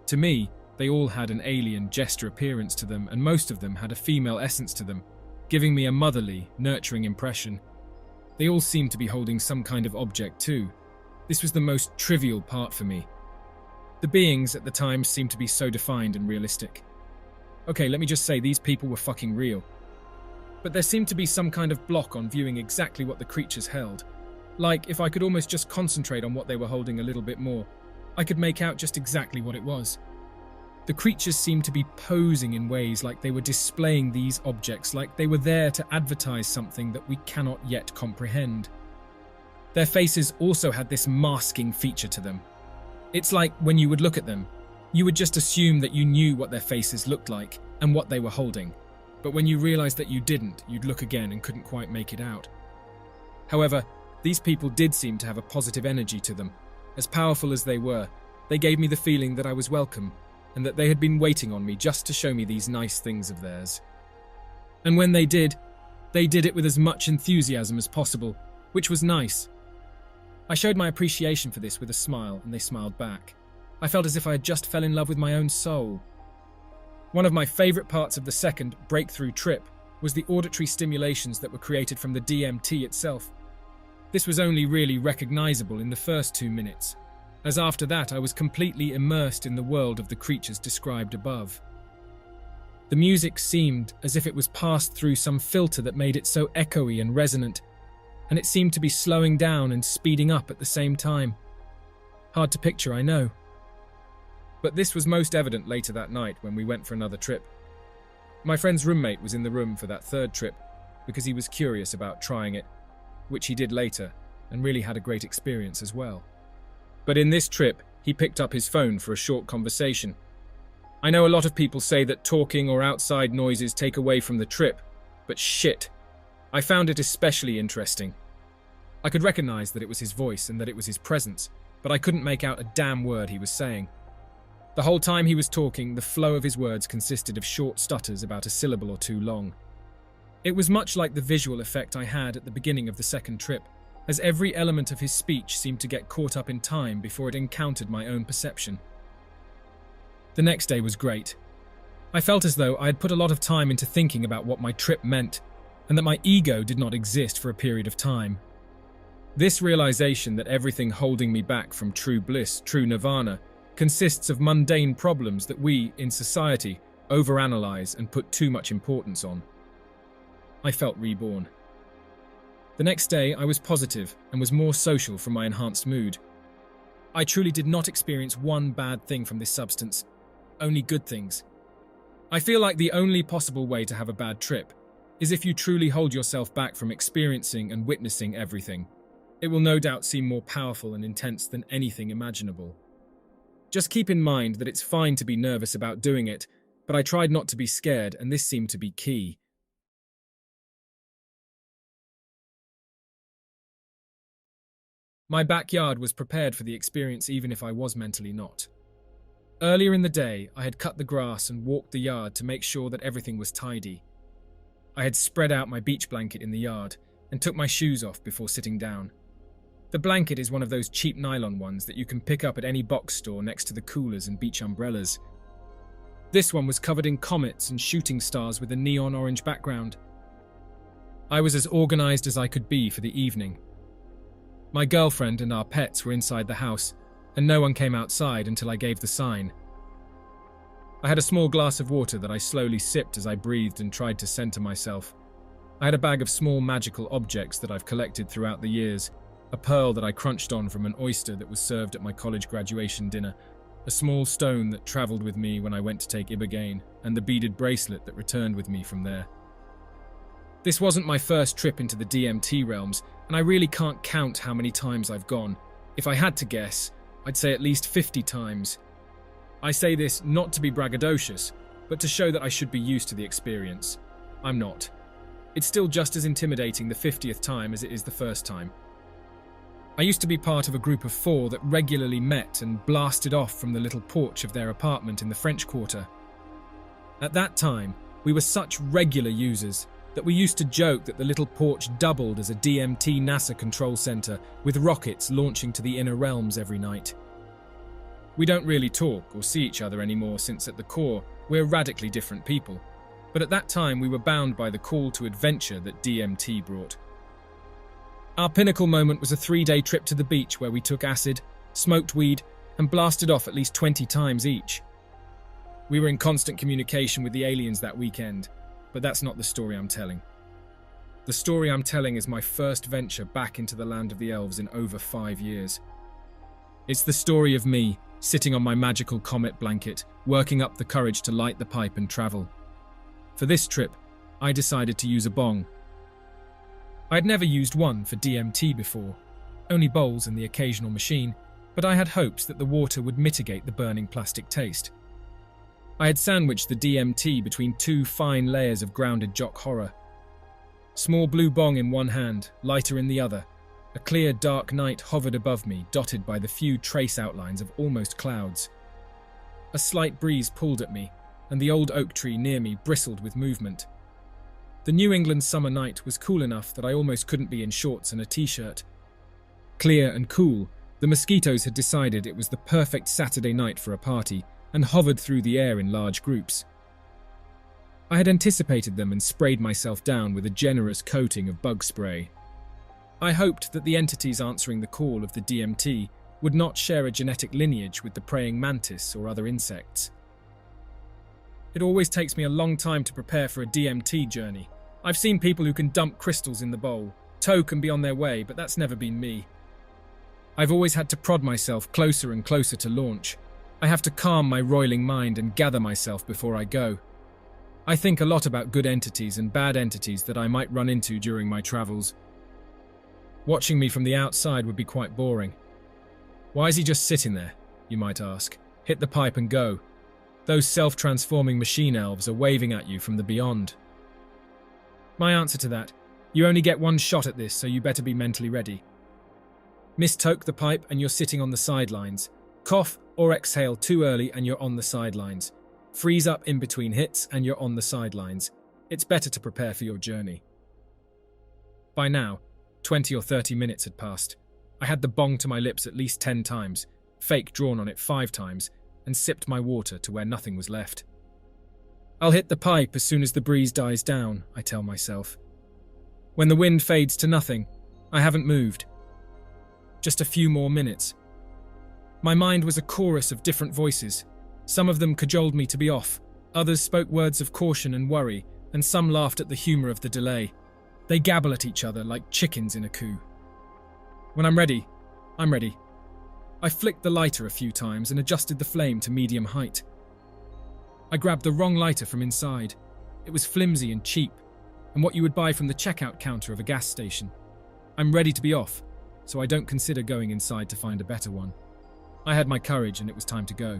To me, They all had an alien gesture appearance to them, and most of them had a female essence to them, giving me a motherly, nurturing impression. They all seemed to be holding some kind of object too. This was the most trivial part for me. The beings at the time seemed to be so defined and realistic. Okay, let me just say these people were fucking real. But there seemed to be some kind of block on viewing exactly what the creatures held. Like, if I could almost just concentrate on what they were holding a little bit more, I could make out just exactly what it was. The creatures seemed to be posing in ways like they were displaying these objects, like they were there to advertise something that we cannot yet comprehend. Their faces also had this masking feature to them. It's like when you would look at them, you would just assume that you knew what their faces looked like and what they were holding. But when you realized that you didn't, you'd look again and couldn't quite make it out. However, these people did seem to have a positive energy to them. As powerful as they were, they gave me the feeling that I was welcome and that they had been waiting on me just to show me these nice things of theirs. And when they did it with as much enthusiasm as possible, which was nice. I showed my appreciation for this with a smile, and they smiled back. I felt as if I had just fell in love with my own soul. One of my favorite parts of the second breakthrough trip was the auditory stimulations that were created from the DMT itself. This was only really recognizable in the first 2 minutes, as after that I was completely immersed in the world of the creatures described above. The music seemed as if it was passed through some filter that made it so echoey and resonant, and it seemed to be slowing down and speeding up at the same time. Hard to picture, I know. But this was most evident later that night when we went for another trip. My friend's roommate was in the room for that third trip because he was curious about trying it, which he did later, and really had a great experience as well. But in this trip, he picked up his phone for a short conversation. I know a lot of people say that talking or outside noises take away from the trip, but shit, I found it especially interesting. I could recognize that it was his voice and that it was his presence, but I couldn't make out a damn word he was saying. The whole time he was talking, the flow of his words consisted of short stutters about a syllable or two long. It was much like the visual effect I had at the beginning of the second trip, as every element of his speech seemed to get caught up in time before it encountered my own perception. The next day was great. I felt as though I had put a lot of time into thinking about what my trip meant, and that my ego did not exist for a period of time. This realization that everything holding me back from true bliss, true nirvana, consists of mundane problems that we, in society, overanalyze and put too much importance on. I felt reborn. The next day, I was positive and was more social from my enhanced mood. I truly did not experience one bad thing from this substance, only good things. I feel like the only possible way to have a bad trip is if you truly hold yourself back from experiencing and witnessing everything. It will no doubt seem more powerful and intense than anything imaginable. Just keep in mind that it's fine to be nervous about doing it, but I tried not to be scared, and this seemed to be key. My backyard was prepared for the experience even if I was mentally not. Earlier in the day, I had cut the grass and walked the yard to make sure that everything was tidy. I had spread out my beach blanket in the yard and took my shoes off before sitting down. The blanket is one of those cheap nylon ones that you can pick up at any box store next to the coolers and beach umbrellas. This one was covered in comets and shooting stars with a neon orange background. I was as organized as I could be for the evening. My girlfriend and our pets were inside the house, and no one came outside until I gave the sign. I had a small glass of water that I slowly sipped as I breathed and tried to center myself. I had a bag of small magical objects that I've collected throughout the years, a pearl that I crunched on from an oyster that was served at my college graduation dinner, a small stone that traveled with me when I went to take Ibogaine, and the beaded bracelet that returned with me from there. This wasn't my first trip into the DMT realms, and I really can't count how many times I've gone. If I had to guess, I'd say at least 50 times. I say this not to be braggadocious, but to show that I should be used to the experience. I'm not. It's still just as intimidating the 50th time as it is the first time. I used to be part of a group of 4 that regularly met and blasted off from the little porch of their apartment in the French Quarter. At that time, we were such regular users that we used to joke that the little porch doubled as a DMT NASA control center with rockets launching to the inner realms every night. We don't really talk or see each other anymore since at the core, we're radically different people. But at that time we were bound by the call to adventure that DMT brought. Our pinnacle moment was a 3-day trip to the beach where we took acid, smoked weed, and blasted off at least 20 times each. We were in constant communication with the aliens that weekend, but that's not the story I'm telling. The story I'm telling is my first venture back into the land of the elves in over 5 years. It's the story of me, sitting on my magical comet blanket, working up the courage to light the pipe and travel. For this trip, I decided to use a bong. I'd never used one for DMT before, only bowls and the occasional machine, but I had hopes that the water would mitigate the burning plastic taste. I had sandwiched the DMT between 2 fine layers of grounded jock horror. Small blue bong in one hand, lighter in the other. A clear, dark night hovered above me, dotted by the few trace outlines of almost clouds. A slight breeze pulled at me, and the old oak tree near me bristled with movement. The New England summer night was cool enough that I almost couldn't be in shorts and a t-shirt. Clear and cool, the mosquitoes had decided it was the perfect Saturday night for a party and hovered through the air in large groups. I had anticipated them and sprayed myself down with a generous coating of bug spray. I hoped that the entities answering the call of the DMT would not share a genetic lineage with the praying mantis or other insects. It always takes me a long time to prepare for a DMT journey. I've seen people who can dump crystals in the bowl, toke and be on their way, but that's never been me. I've always had to prod myself closer and closer to launch. I have to calm my roiling mind and gather myself before I go. I think a lot about good entities and bad entities that I might run into during my travels. Watching me from the outside would be quite boring. Why is he just sitting there, you might ask? Hit the pipe and go. Those self-transforming machine elves are waving at you from the beyond. My answer to that, you only get one shot at this, so you better be mentally ready. Mistoke the pipe and you're sitting on the sidelines. Cough or exhale too early and you're on the sidelines. Freeze up in between hits and you're on the sidelines. It's better to prepare for your journey. By now, 20 or 30 minutes had passed. I had the bong to my lips at least 10 times, fake drawn on it 5 times, and sipped my water to where nothing was left. I'll hit the pipe as soon as the breeze dies down, I tell myself. When the wind fades to nothing, I haven't moved. Just a few more minutes. My mind was a chorus of different voices. Some of them cajoled me to be off, others spoke words of caution and worry, and some laughed at the humour of the delay. They gabble at each other like chickens in a coop. When I'm ready, I'm ready. I flicked the lighter a few times and adjusted the flame to medium height. I grabbed the wrong lighter from inside. It was flimsy and cheap, and what you would buy from the checkout counter of a gas station. I'm ready to be off, so I don't consider going inside to find a better one. I had my courage and it was time to go.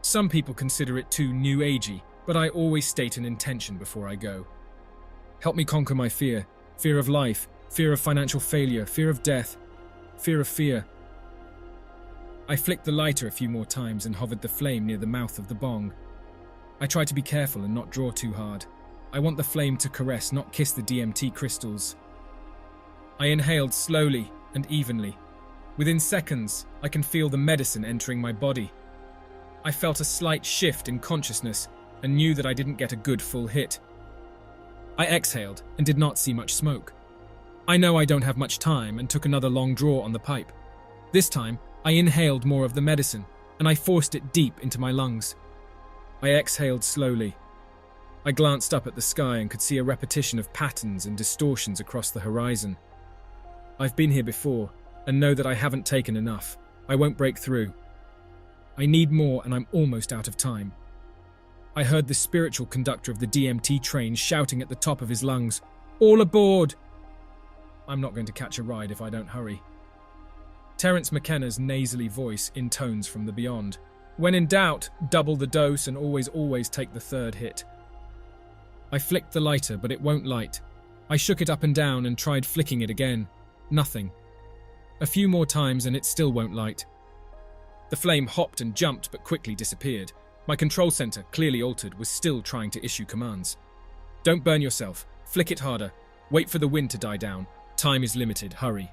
Some people consider it too new agey, but I always state an intention before I go. Help me conquer my fear. Fear of life, fear of financial failure, fear of death, fear of fear. I flicked the lighter a few more times and hovered the flame near the mouth of the bong. I tried to be careful and not draw too hard. I want the flame to caress, not kiss the DMT crystals. I inhaled slowly and evenly. Within seconds, I can feel the medicine entering my body. I felt a slight shift in consciousness and knew that I didn't get a good full hit. I exhaled and did not see much smoke. I know I don't have much time and took another long draw on the pipe. This time, I inhaled more of the medicine and I forced it deep into my lungs. I exhaled slowly. I glanced up at the sky and could see a repetition of patterns and distortions across the horizon. I've been here before and know that I haven't taken enough. I won't break through. I need more and I'm almost out of time. I heard the spiritual conductor of the DMT train shouting at the top of his lungs, "All aboard!" I'm not going to catch a ride if I don't hurry. Terence McKenna's nasally voice intones from the beyond. When in doubt, double the dose and always take the third hit. I flicked the lighter, but it won't light. I shook it up and down and tried flicking it again. Nothing. A few more times and it still won't light. The flame hopped and jumped but quickly disappeared. My control center, clearly altered, was still trying to issue commands. Don't burn yourself. Flick it harder. Wait for the wind to die down. Time is limited. Hurry.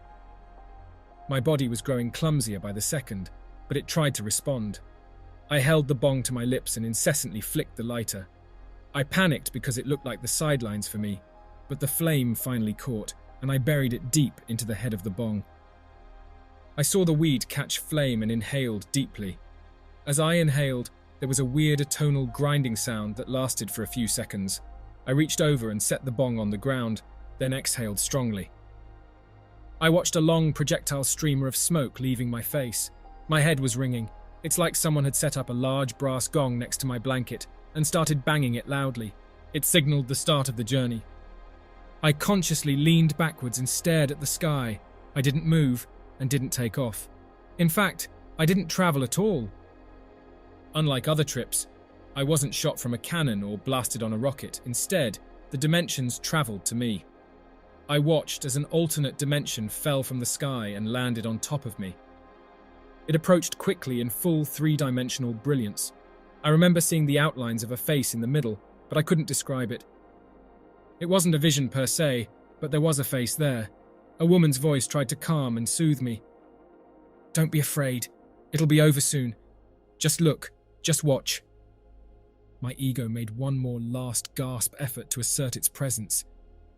My body was growing clumsier by the second. but it tried to respond. I held the bong to my lips and incessantly flicked the lighter. I panicked because it looked like the sidelines for me, but the flame finally caught, and I buried it deep into the head of the bong. I saw the weed catch flame and inhaled deeply. As I inhaled, there was a weird atonal grinding sound that lasted for a few seconds. I reached over and set the bong on the ground, then exhaled strongly. I watched a long projectile streamer of smoke leaving my face. My head was ringing. It's like someone had set up a large brass gong next to my blanket and started banging it loudly. It signaled the start of the journey. I consciously leaned backwards and stared at the sky. I didn't move and didn't take off. In fact, I didn't travel at all. Unlike other trips, I wasn't shot from a cannon or blasted on a rocket. Instead, the dimensions traveled to me. I watched as an alternate dimension fell from the sky and landed on top of me. It approached quickly in full three-dimensional brilliance. I remember seeing the outlines of a face in the middle, but I couldn't describe it. It wasn't a vision per se, but there was a face there. A woman's voice tried to calm and soothe me. "Don't be afraid. It'll be over soon. Just look. Just watch." My ego made one more last gasp effort to assert its presence.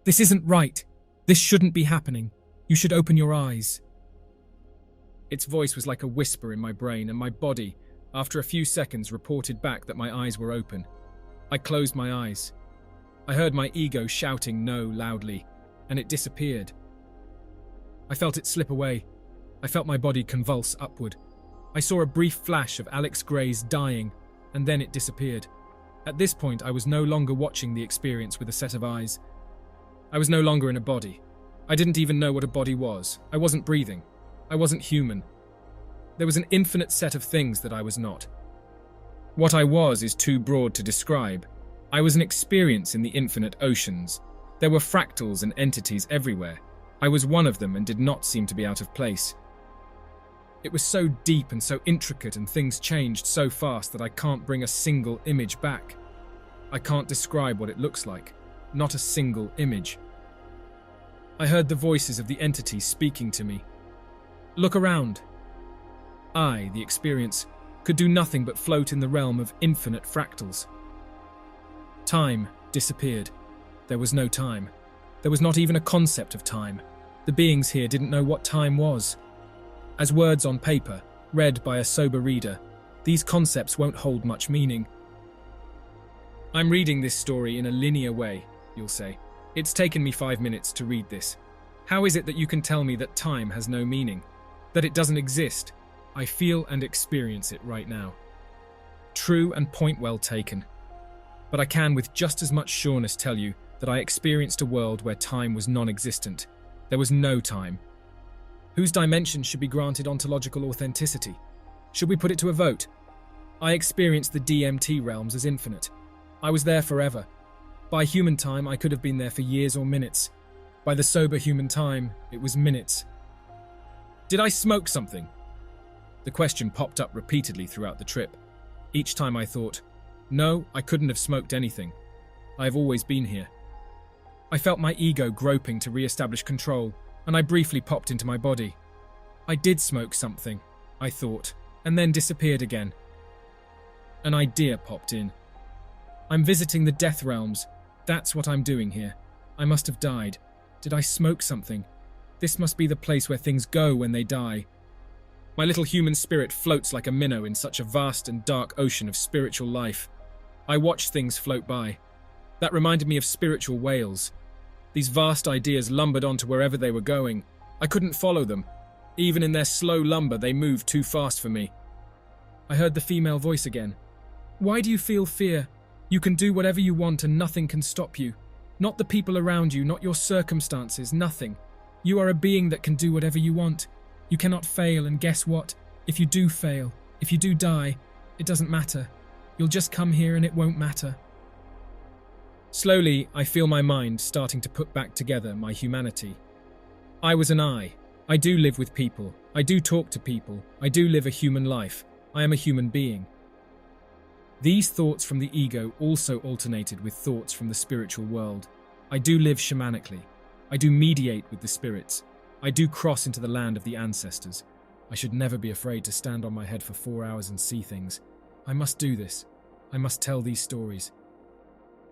"This isn't right. This shouldn't be happening. You should open your eyes." Its voice was like a whisper in my brain, and my body, after a few seconds, reported back that my eyes were open. I closed my eyes. I heard my ego shouting no loudly, and it disappeared. I felt it slip away. I felt my body convulse upward. I saw a brief flash of Alex Gray's dying, and then it disappeared. At this point, I was no longer watching the experience with a set of eyes. I was no longer in a body. I didn't even know what a body was. I wasn't breathing. I wasn't human. There was an infinite set of things that I was not. What I was is too broad to describe. I was an experience in the infinite oceans. There were fractals and entities everywhere. I was one of them and did not seem to be out of place. It was so deep and so intricate, and things changed so fast that I can't bring a single image back. I can't describe what it looks like. Not a single image. I heard the voices of the entities speaking to me. "Look around." I, the experience, could do nothing but float in the realm of infinite fractals. Time disappeared. There was no time. There was not even a concept of time. The beings here didn't know what time was. As words on paper, read by a sober reader, these concepts won't hold much meaning. I'm reading this story in a linear way, you'll say. It's taken me 5 minutes to read this. How is it that you can tell me that time has no meaning? That it doesn't exist? I feel and experience it right now. True and point well taken. But I can with just as much sureness tell you that I experienced a world where time was non-existent. There was no time. Whose dimension should be granted ontological authenticity? Should we put it to a vote? I experienced the DMT realms as infinite. I was there forever. By human time, I could have been there for years or minutes. By the sober human time, it was minutes. Did I smoke something? The question popped up repeatedly throughout the trip. Each time I thought, no, I couldn't have smoked anything. I've always been here. I felt my ego groping to re-establish control, and I briefly popped into my body. I did smoke something, I thought, and then disappeared again. An idea popped in. I'm visiting the death realms. That's what I'm doing here. I must have died. Did I smoke something? This must be the place where things go when they die. My little human spirit floats like a minnow in such a vast and dark ocean of spiritual life. I watched things float by. That reminded me of spiritual whales. These vast ideas lumbered onto wherever they were going. I couldn't follow them. Even in their slow lumber, they moved too fast for me. I heard the female voice again. Why do you feel fear? You can do whatever you want and nothing can stop you. Not the people around you, not your circumstances, nothing. You are a being that can do whatever you want. You cannot fail, and guess what? If you do fail, if you do die, it doesn't matter. You'll just come here and it won't matter. Slowly, I feel my mind starting to put back together my humanity. I was an I. I do live with people. I do talk to people. I do live a human life. I am a human being. These thoughts from the ego also alternated with thoughts from the spiritual world. I do live shamanically. I do mediate with the spirits. I do cross into the land of the ancestors. I should never be afraid to stand on my head for 4 hours and see things. I must do this. I must tell these stories.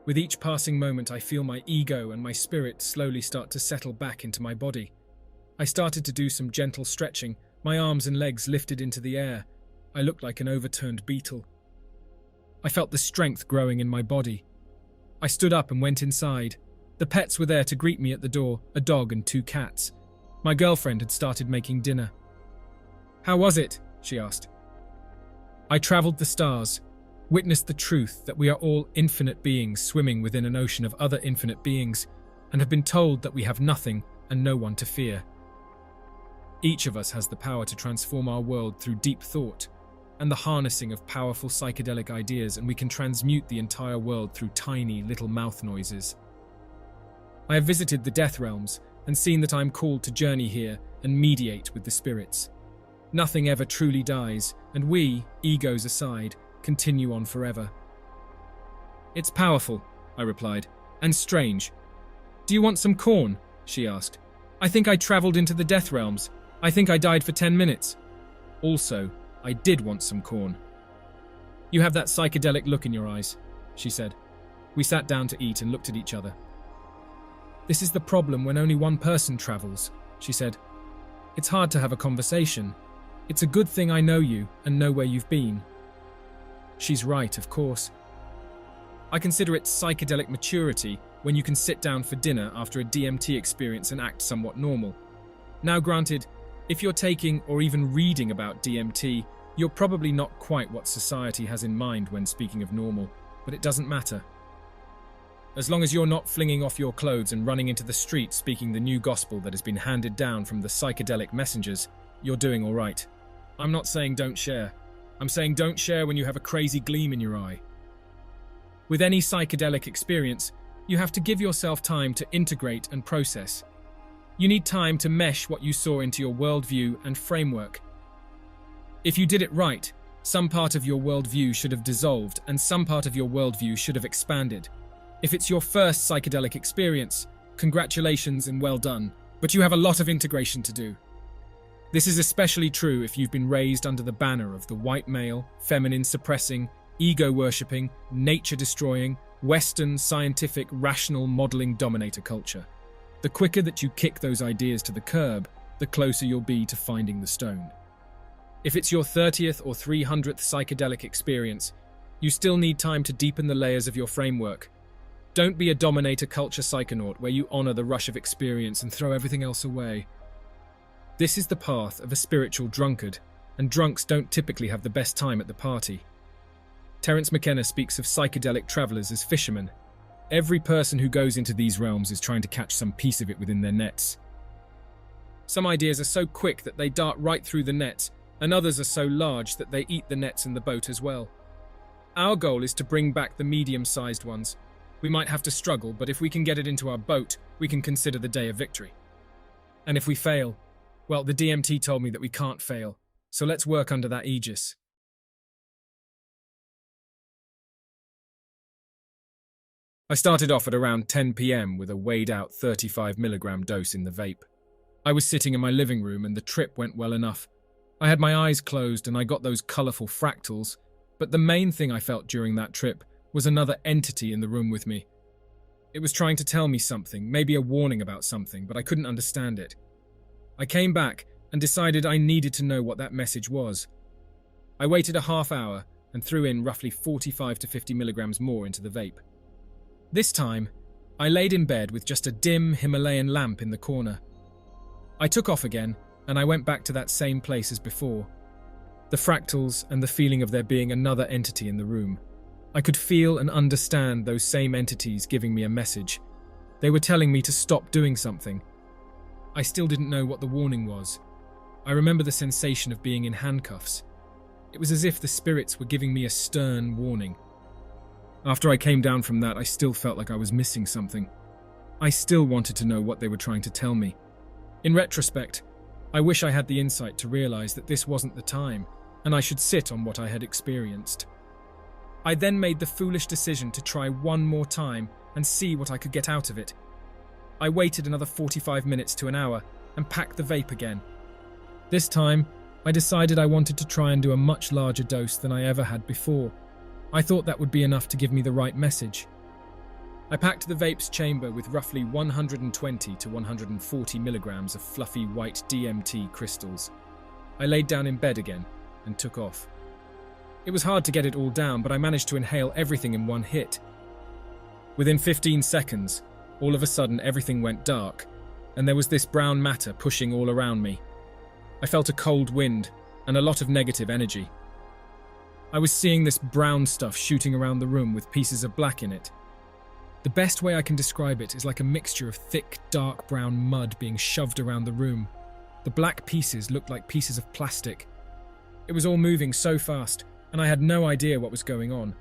With each passing moment, I feel my ego and my spirit slowly start to settle back into my body. I started to do some gentle stretching, my arms and legs lifted into the air. I looked like an overturned beetle. I felt the strength growing in my body. I stood up and went inside. The pets were there to greet me at the door, a dog and 2 cats. My girlfriend had started making dinner. "How was it?" she asked. I travelled the stars, witnessed the truth that we are all infinite beings swimming within an ocean of other infinite beings, and have been told that we have nothing and no one to fear. Each of us has the power to transform our world through deep thought and the harnessing of powerful psychedelic ideas, and we can transmute the entire world through tiny little mouth noises. I have visited the death realms and seen that I am called to journey here and mediate with the spirits. Nothing ever truly dies, and we, egos aside, continue on forever. "It's powerful," I replied, "and strange. Do you want some corn?" she asked. "I think I travelled into the death realms. I think I died for 10 minutes. Also, I did want some corn." "You have that psychedelic look in your eyes," she said. We sat down to eat and looked at each other. "This is the problem when only one person travels," she said. "It's hard to have a conversation. It's a good thing I know you and know where you've been." She's right, of course. I consider it psychedelic maturity when you can sit down for dinner after a DMT experience and act somewhat normal. Now granted, if you're taking or even reading about DMT, you're probably not quite what society has in mind when speaking of normal, but it doesn't matter. As long as you're not flinging off your clothes and running into the street speaking the new gospel that has been handed down from the psychedelic messengers, you're doing all right. I'm not saying don't share. I'm saying don't share when you have a crazy gleam in your eye. With any psychedelic experience, you have to give yourself time to integrate and process. You need time to mesh what you saw into your worldview and framework. If you did it right, some part of your worldview should have dissolved and some part of your worldview should have expanded. If it's your first psychedelic experience, congratulations and well done, but you have a lot of integration to do. This is especially true if you've been raised under the banner of the white male, feminine suppressing, ego-worshipping, nature-destroying, Western, scientific, rational, modeling dominator culture. The quicker that you kick those ideas to the curb, the closer you'll be to finding the stone. If it's your 30th or 300th psychedelic experience, you still need time to deepen the layers of your framework. Don't be a dominator culture psychonaut where you honor the rush of experience and throw everything else away. This is the path of a spiritual drunkard, and drunks don't typically have the best time at the party. Terence McKenna speaks of psychedelic travelers as fishermen. Every person who goes into these realms is trying to catch some piece of it within their nets. Some ideas are so quick that they dart right through the nets, and others are so large that they eat the nets and the boat as well. Our goal is to bring back the medium-sized ones. We might have to struggle, but if we can get it into our boat, we can consider the day a victory. And if we fail, well, the DMT told me that we can't fail, so let's work under that aegis. I started off at around 10 p.m. with a weighed-out 35 milligram dose in the vape. I was sitting in my living room and the trip went well enough. I had my eyes closed and I got those colourful fractals, but the main thing I felt during that trip was another entity in the room with me. It was trying to tell me something, maybe a warning about something, but I couldn't understand it. I came back and decided I needed to know what that message was. I waited a half hour and threw in roughly 45 to 50 milligrams more into the vape. This time, I laid in bed with just a dim Himalayan lamp in the corner. I took off again and I went back to that same place as before. The fractals and the feeling of there being another entity in the room. I could feel and understand those same entities giving me a message. They were telling me to stop doing something. I still didn't know what the warning was. I remember the sensation of being in handcuffs. It was as if the spirits were giving me a stern warning. After I came down from that, I still felt like I was missing something. I still wanted to know what they were trying to tell me. In retrospect, I wish I had the insight to realize that this wasn't the time, and I should sit on what I had experienced. I then made the foolish decision to try one more time and see what I could get out of it. I waited another 45 minutes to an hour and packed the vape again. This time, I decided I wanted to try and do a much larger dose than I ever had before. I thought that would be enough to give me the right message. I packed the vape's chamber with roughly 120 to 140 milligrams of fluffy white DMT crystals. I laid down in bed again and took off. It was hard to get it all down, but I managed to inhale everything in one hit. Within 15 seconds, all of a sudden everything went dark, and there was this brown matter pushing all around me. I felt a cold wind and a lot of negative energy. I was seeing this brown stuff shooting around the room with pieces of black in it. The best way I can describe it is like a mixture of thick, dark brown mud being shoved around the room. The black pieces looked like pieces of plastic. It was all moving so fast, and I had no idea what was going on.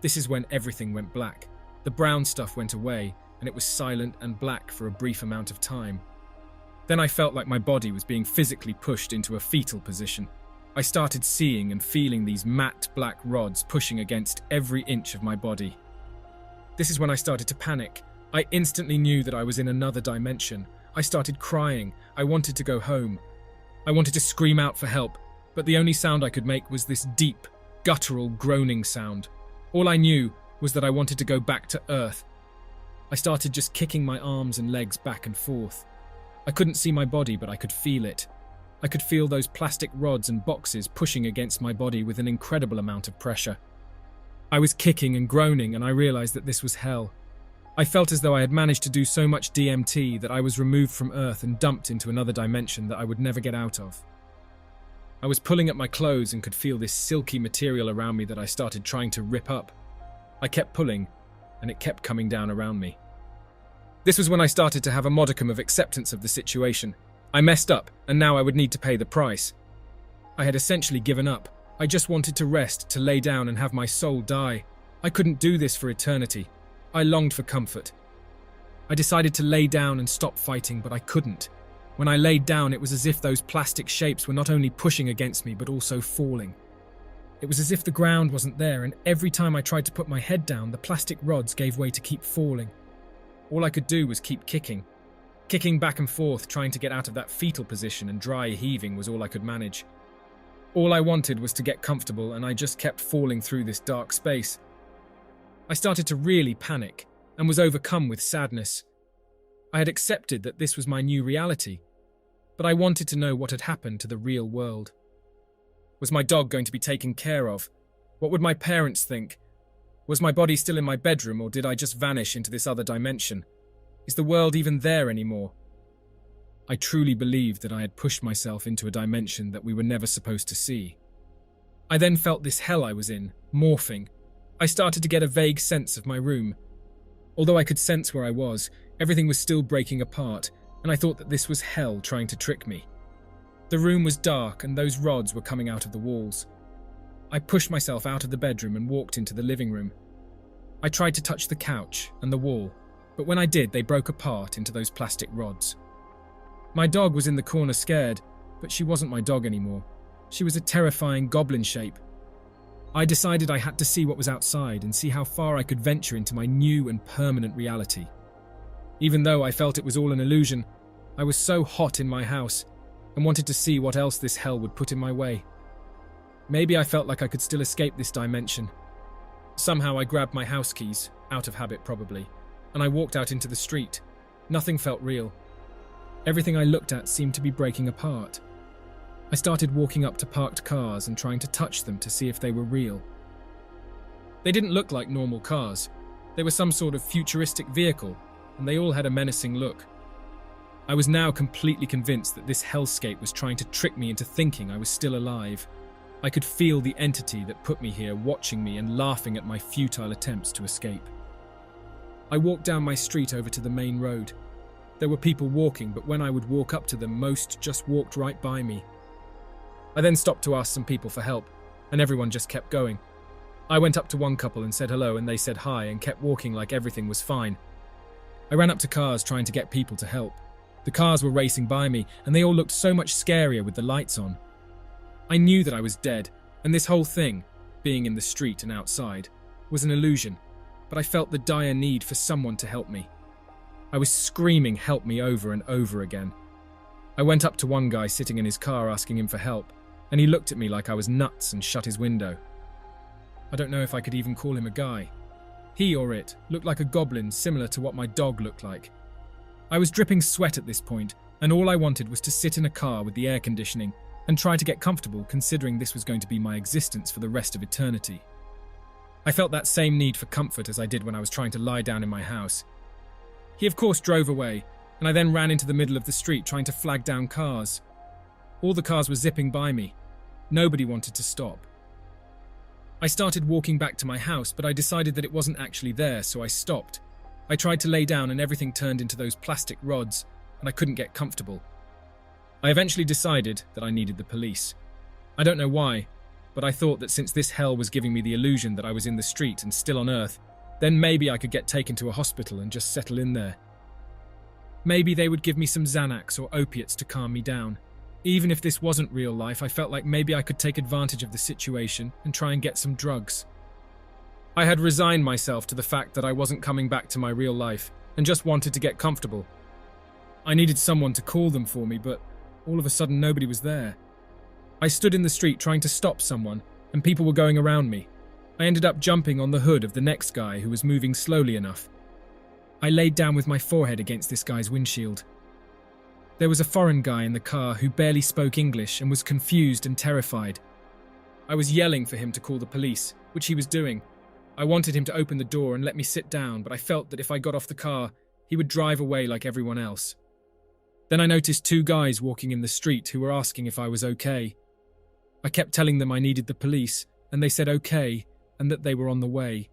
This is when everything went black. The brown stuff went away, and it was silent and black for a brief amount of time. Then I felt like my body was being physically pushed into a fetal position. I started seeing and feeling these matte black rods pushing against every inch of my body. This is when I started to panic. I instantly knew that I was in another dimension. I started crying. I wanted to go home. I wanted to scream out for help, but the only sound I could make was this deep, guttural groaning sound. All I knew was that I wanted to go back to Earth. I started just kicking my arms and legs back and forth. I couldn't see my body, but I could feel it. I could feel those plastic rods and boxes pushing against my body with an incredible amount of pressure. I was kicking and groaning, and I realized that this was hell. I felt as though I had managed to do so much DMT that I was removed from Earth and dumped into another dimension that I would never get out of. I was pulling at my clothes and could feel this silky material around me that I started trying to rip up. I kept pulling, and it kept coming down around me. This was when I started to have a modicum of acceptance of the situation. I messed up, and now I would need to pay the price. I had essentially given up. I just wanted to rest, to lay down and have my soul die. I couldn't do this for eternity. I longed for comfort. I decided to lay down and stop fighting, but I couldn't. When I laid down, it was as if those plastic shapes were not only pushing against me, but also falling. It was as if the ground wasn't there, and every time I tried to put my head down, the plastic rods gave way to keep falling. All I could do was keep kicking. Kicking back and forth, trying to get out of that fetal position, and dry heaving was all I could manage. All I wanted was to get comfortable, and I just kept falling through this dark space. I started to really panic, and was overcome with sadness. I had accepted that this was my new reality, but I wanted to know what had happened to the real world. Was my dog going to be taken care of? What would my parents think? Was my body still in my bedroom, or did I just vanish into this other dimension? Is the world even there anymore? I truly believed that I had pushed myself into a dimension that we were never supposed to see. I then felt this hell I was in, morphing. I started to get a vague sense of my room. Although I could sense where I was, everything was still breaking apart, and I thought that this was hell trying to trick me. The room was dark, and those rods were coming out of the walls. I pushed myself out of the bedroom and walked into the living room. I tried to touch the couch and the wall, but when I did, they broke apart into those plastic rods. My dog was in the corner scared, but she wasn't my dog anymore. She was a terrifying goblin shape. I decided I had to see what was outside and see how far I could venture into my new and permanent reality. Even though I felt it was all an illusion, I was so hot in my house and wanted to see what else this hell would put in my way. Maybe I felt like I could still escape this dimension. Somehow I grabbed my house keys, out of habit probably, and I walked out into the street. Nothing felt real. Everything I looked at seemed to be breaking apart. I started walking up to parked cars and trying to touch them to see if they were real. They didn't look like normal cars. They were some sort of futuristic vehicle, and they all had a menacing look. I was now completely convinced that this hellscape was trying to trick me into thinking I was still alive. I could feel the entity that put me here watching me and laughing at my futile attempts to escape. I walked down my street over to the main road. There were people walking, but when I would walk up to them, most just walked right by me. I then stopped to ask some people for help, and everyone just kept going. I went up to one couple and said hello, and they said hi and kept walking like everything was fine. I ran up to cars trying to get people to help. The cars were racing by me, and they all looked so much scarier with the lights on. I knew that I was dead, and this whole thing, being in the street and outside, was an illusion, but I felt the dire need for someone to help me. I was screaming help me over and over again. I went up to one guy sitting in his car asking him for help, and he looked at me like I was nuts and shut his window. I don't know if I could even call him a guy. He or it looked like a goblin similar to what my dog looked like. I was dripping sweat at this point, and all I wanted was to sit in a car with the air conditioning and try to get comfortable, considering this was going to be my existence for the rest of eternity. I felt that same need for comfort as I did when I was trying to lie down in my house. He of course drove away, and I then ran into the middle of the street trying to flag down cars. All the cars were zipping by me. Nobody wanted to stop. I started walking back to my house, but I decided that it wasn't actually there, so I stopped. I tried to lay down and everything turned into those plastic rods, and I couldn't get comfortable. I eventually decided that I needed the police. I don't know why, but I thought that since this hell was giving me the illusion that I was in the street and still on Earth, then maybe I could get taken to a hospital and just settle in there. Maybe they would give me some Xanax or opiates to calm me down. Even if this wasn't real life, I felt like maybe I could take advantage of the situation and try and get some drugs. I had resigned myself to the fact that I wasn't coming back to my real life and just wanted to get comfortable. I needed someone to call them for me, but all of a sudden nobody was there. I stood in the street trying to stop someone, and people were going around me. I ended up jumping on the hood of the next guy who was moving slowly enough. I laid down with my forehead against this guy's windshield. There was a foreign guy in the car who barely spoke English and was confused and terrified. I was yelling for him to call the police, which he was doing. I wanted him to open the door and let me sit down, but I felt that if I got off the car, he would drive away like everyone else. Then I noticed two guys walking in the street who were asking if I was okay. I kept telling them I needed the police, and they said okay, and that they were on the way.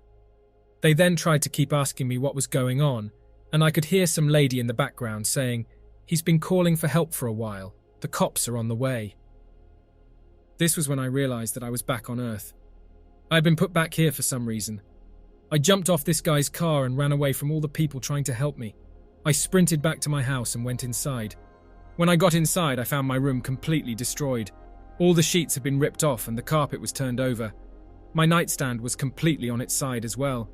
They then tried to keep asking me what was going on, and I could hear some lady in the background saying, "He's been calling for help for a while. The cops are on the way." This was when I realized that I was back on Earth. I had been put back here for some reason. I jumped off this guy's car and ran away from all the people trying to help me. I sprinted back to my house and went inside. When I got inside, I found my room completely destroyed. All the sheets had been ripped off and the carpet was turned over. My nightstand was completely on its side as well.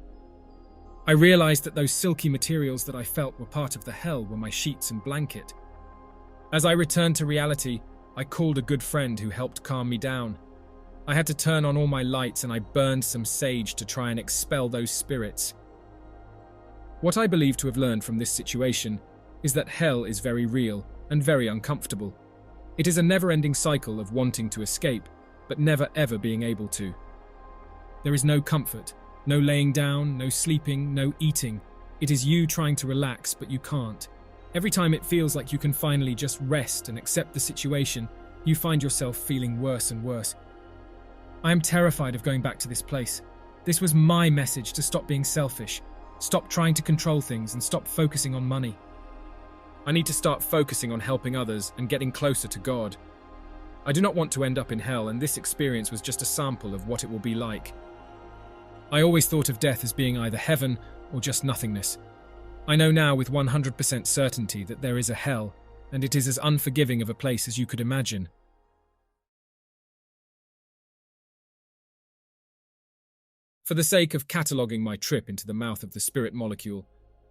I realized that those silky materials that I felt were part of the hell were my sheets and blanket. As I returned to reality, I called a good friend who helped calm me down. I had to turn on all my lights and I burned some sage to try and expel those spirits. What I believe to have learned from this situation is that hell is very real and very uncomfortable. It is a never-ending cycle of wanting to escape, but never ever being able to. There is no comfort. No laying down, no sleeping, no eating. It is you trying to relax, but you can't. Every time it feels like you can finally just rest and accept the situation, you find yourself feeling worse and worse. I am terrified of going back to this place. This was my message to stop being selfish, stop trying to control things, and stop focusing on money. I need to start focusing on helping others and getting closer to God. I do not want to end up in hell, and this experience was just a sample of what it will be like. I always thought of death as being either heaven or just nothingness. I know now with 100% certainty that there is a hell, and it is as unforgiving of a place as you could imagine. For the sake of cataloguing my trip into the mouth of the spirit molecule,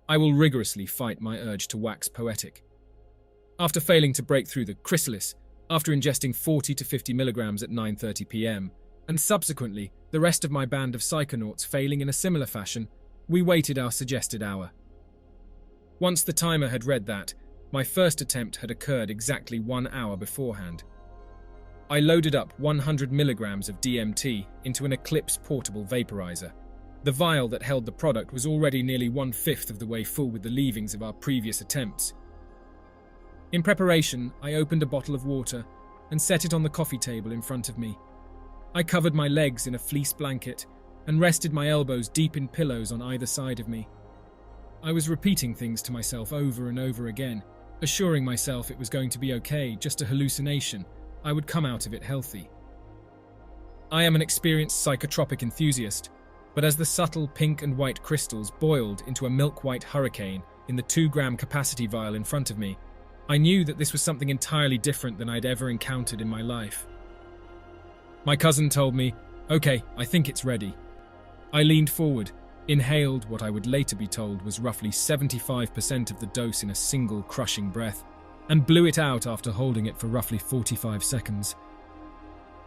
I will rigorously fight my urge to wax poetic. After failing to break through the chrysalis, after ingesting 40 to 50 milligrams at 9:30 p.m., and subsequently the rest of my band of psychonauts failing in a similar fashion, we waited our suggested hour. Once the timer had read that, my first attempt had occurred exactly 1 hour beforehand. I loaded up 100 milligrams of DMT into an Eclipse portable vaporizer. The vial that held the product was already nearly 1/5 of the way full with the leavings of our previous attempts. In preparation, I opened a bottle of water and set it on the coffee table in front of me. I covered my legs in a fleece blanket and rested my elbows deep in pillows on either side of me. I was repeating things to myself over and over again, assuring myself it was going to be okay, just a hallucination. I would come out of it healthy. I am an experienced psychotropic enthusiast, but as the subtle pink and white crystals boiled into a milk-white hurricane in the 2-gram capacity vial in front of me, I knew that this was something entirely different than I'd ever encountered in my life. My cousin told me, "Okay, I think it's ready." I leaned forward, inhaled what I would later be told was roughly 75% of the dose in a single crushing breath, and blew it out after holding it for roughly 45 seconds.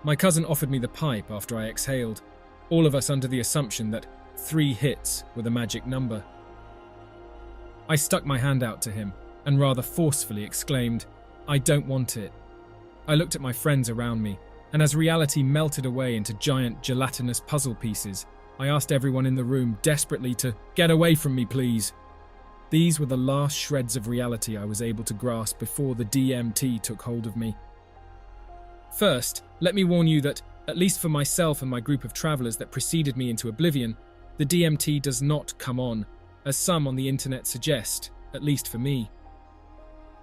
My cousin offered me the pipe after I exhaled, all of us under the assumption that 3 hits were the magic number. I stuck my hand out to him and rather forcefully exclaimed, "I don't want it." I looked at my friends around me, and as reality melted away into giant gelatinous puzzle pieces, I asked everyone in the room desperately to get away from me, please. These were the last shreds of reality I was able to grasp before the DMT took hold of me. First, let me warn you that, at least for myself and my group of travelers that preceded me into oblivion, the DMT does not come on, as some on the internet suggest, at least for me.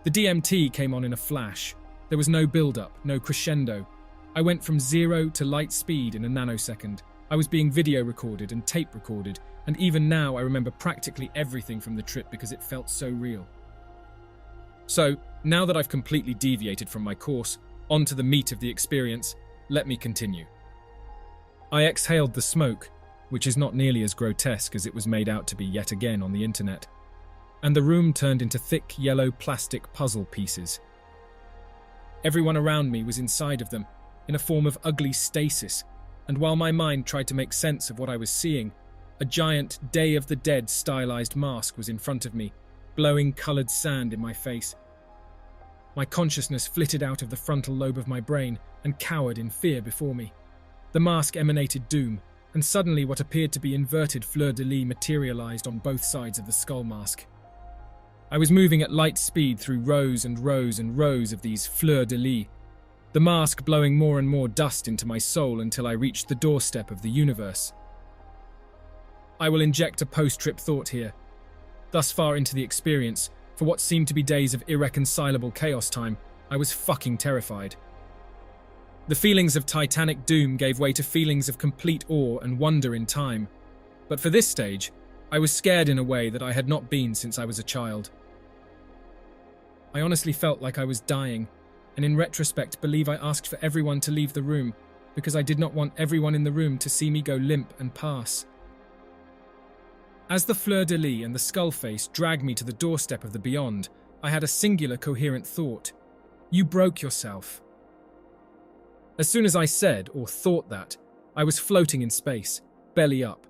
The DMT came on in a flash. There was no build-up, no crescendo. I went from 0 to light speed in a nanosecond. I was being video recorded and tape recorded, and even now I remember practically everything from the trip because it felt so real. So, now that I've completely deviated from my course, onto the meat of the experience, let me continue. I exhaled the smoke, which is not nearly as grotesque as it was made out to be yet again on the internet, and the room turned into thick yellow plastic puzzle pieces. Everyone around me was inside of them, in a form of ugly stasis, and while my mind tried to make sense of what I was seeing, a giant Day of the Dead stylized mask was in front of me, blowing coloured sand in my face. My consciousness flitted out of the frontal lobe of my brain and cowered in fear before me. The mask emanated doom, and suddenly what appeared to be inverted fleur-de-lis materialized on both sides of the skull mask. I was moving at light speed through rows and rows and rows of these fleur-de-lis, the mask blowing more and more dust into my soul until I reached the doorstep of the universe. I will inject a post-trip thought here. Thus far into the experience, for what seemed to be days of irreconcilable chaos time, I was fucking terrified. The feelings of titanic doom gave way to feelings of complete awe and wonder in time. But for this stage, I was scared in a way that I had not been since I was a child. I honestly felt like I was dying, and in retrospect believe I asked for everyone to leave the room because I did not want everyone in the room to see me go limp and pass. As the fleur-de-lis and the skull face dragged me to the doorstep of the beyond, I had a singular coherent thought. You broke yourself. As soon as I said or thought that, I was floating in space, belly up.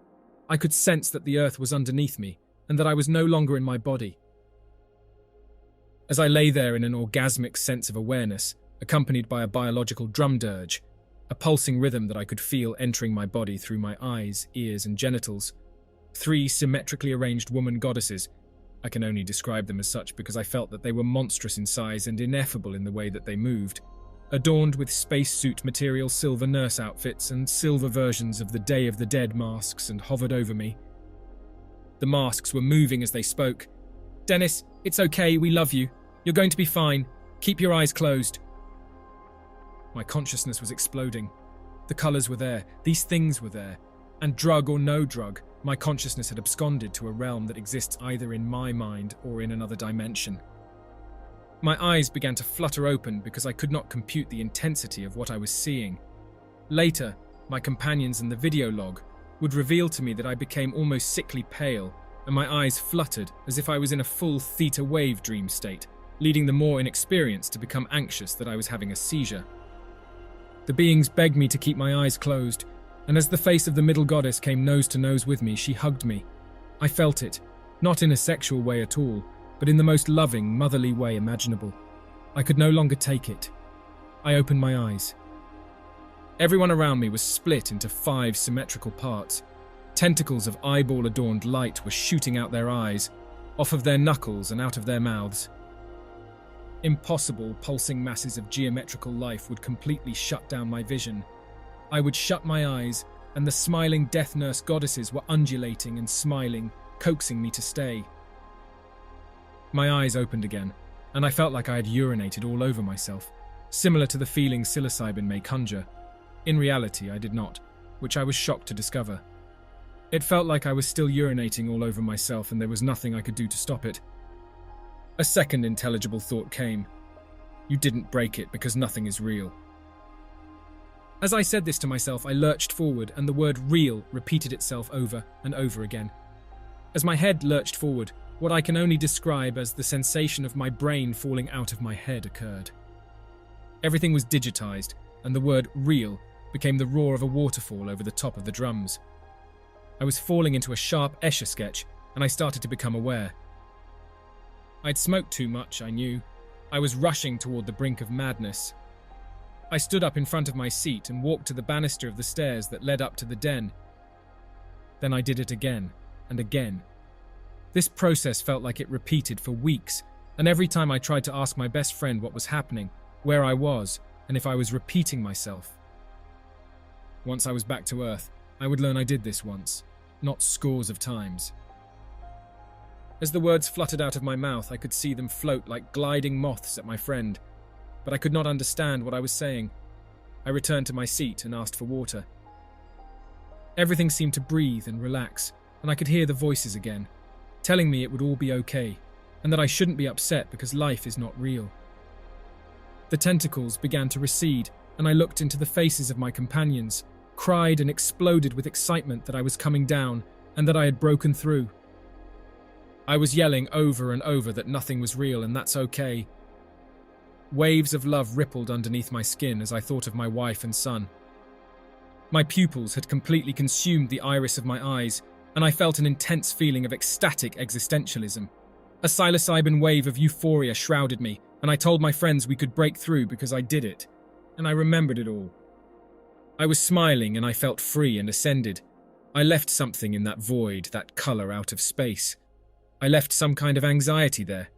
I could sense that the earth was underneath me and that I was no longer in my body. As I lay there in an orgasmic sense of awareness, accompanied by a biological drum dirge, a pulsing rhythm that I could feel entering my body through my eyes, ears, and genitals, 3 symmetrically arranged woman goddesses, I can only describe them as such because I felt that they were monstrous in size and ineffable in the way that they moved, adorned with spacesuit material silver nurse outfits and silver versions of the Day of the Dead masks, and hovered over me. The masks were moving as they spoke. "Dennis, it's okay, we love you. You're going to be fine. Keep your eyes closed." My consciousness was exploding. The colours were there, these things were there, and drug or no drug, my consciousness had absconded to a realm that exists either in my mind or in another dimension. My eyes began to flutter open because I could not compute the intensity of what I was seeing. Later, my companions in the video log would reveal to me that I became almost sickly pale, and my eyes fluttered as if I was in a full theta wave dream state, leading the more inexperienced to become anxious that I was having a seizure. The beings begged me to keep my eyes closed, and as the face of the middle goddess came nose to nose with me, she hugged me. I felt it, not in a sexual way at all, but in the most loving, motherly way imaginable. I could no longer take it. I opened my eyes. Everyone around me was split into 5 symmetrical parts. Tentacles of eyeball-adorned light were shooting out their eyes, off of their knuckles and out of their mouths. Impossible, pulsing masses of geometrical life would completely shut down my vision. I would shut my eyes, and the smiling death nurse goddesses were undulating and smiling, coaxing me to stay. My eyes opened again, and I felt like I had urinated all over myself, similar to the feeling psilocybin may conjure. In reality, I did not, which I was shocked to discover. It felt like I was still urinating all over myself, and there was nothing I could do to stop it. A second intelligible thought came. You didn't break it because nothing is real. As I said this to myself, I lurched forward, and the word real repeated itself over and over again. As my head lurched forward, What I can only describe as the sensation of my brain falling out of my head occurred. Everything was digitized, and the word real became the roar of a waterfall over the top of the drums. I was falling into a sharp Escher sketch, and I started to become aware. I'd smoked too much, I knew. I was rushing toward the brink of madness. I stood up in front of my seat and walked to the banister of the stairs that led up to the den. Then I did it again and again. This process felt like it repeated for weeks, and every time I tried to ask my best friend what was happening, where I was, and if I was repeating myself. Once I was back to Earth, I would learn I did this once, not scores of times. As the words fluttered out of my mouth, I could see them float like gliding moths at my friend, but I could not understand what I was saying. I returned to my seat and asked for water. Everything seemed to breathe and relax, and I could hear the voices again, telling me it would all be okay, and that I shouldn't be upset because life is not real. The tentacles began to recede, and I looked into the faces of my companions, cried and exploded with excitement that I was coming down and that I had broken through. I was yelling over and over that nothing was real and that's okay. Waves of love rippled underneath my skin as I thought of my wife and son. My pupils had completely consumed the iris of my eyes, and I felt an intense feeling of ecstatic existentialism. A psilocybin wave of euphoria shrouded me, and I told my friends we could break through because I did it, and I remembered it all. I was smiling and I felt free and ascended. I left something in that void, that colour out of space. I left some kind of anxiety there.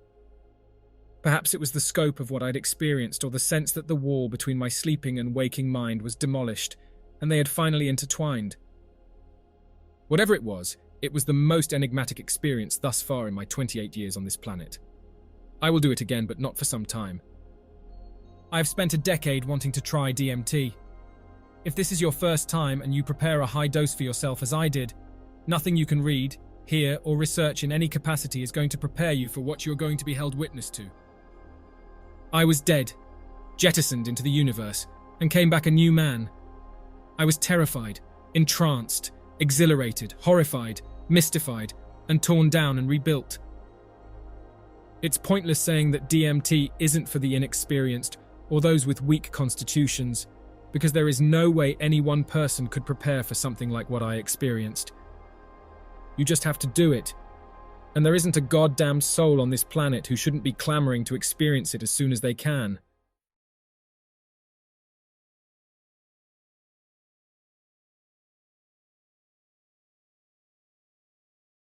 Perhaps it was the scope of what I'd experienced or the sense that the wall between my sleeping and waking mind was demolished and they had finally intertwined. Whatever it was the most enigmatic experience thus far in my 28 years on this planet. I will do it again, but not for some time. I have spent a decade wanting to try DMT. If this is your first time and you prepare a high dose for yourself as I did, nothing you can read, hear, or research in any capacity is going to prepare you for what you are going to be held witness to. I was dead, jettisoned into the universe, and came back a new man. I was terrified, entranced, exhilarated, horrified, mystified, and torn down and rebuilt. It's pointless saying that DMT isn't for the inexperienced or those with weak constitutions, because there is no way any one person could prepare for something like what I experienced. You just have to do it. And there isn't a goddamn soul on this planet who shouldn't be clamoring to experience it as soon as they can.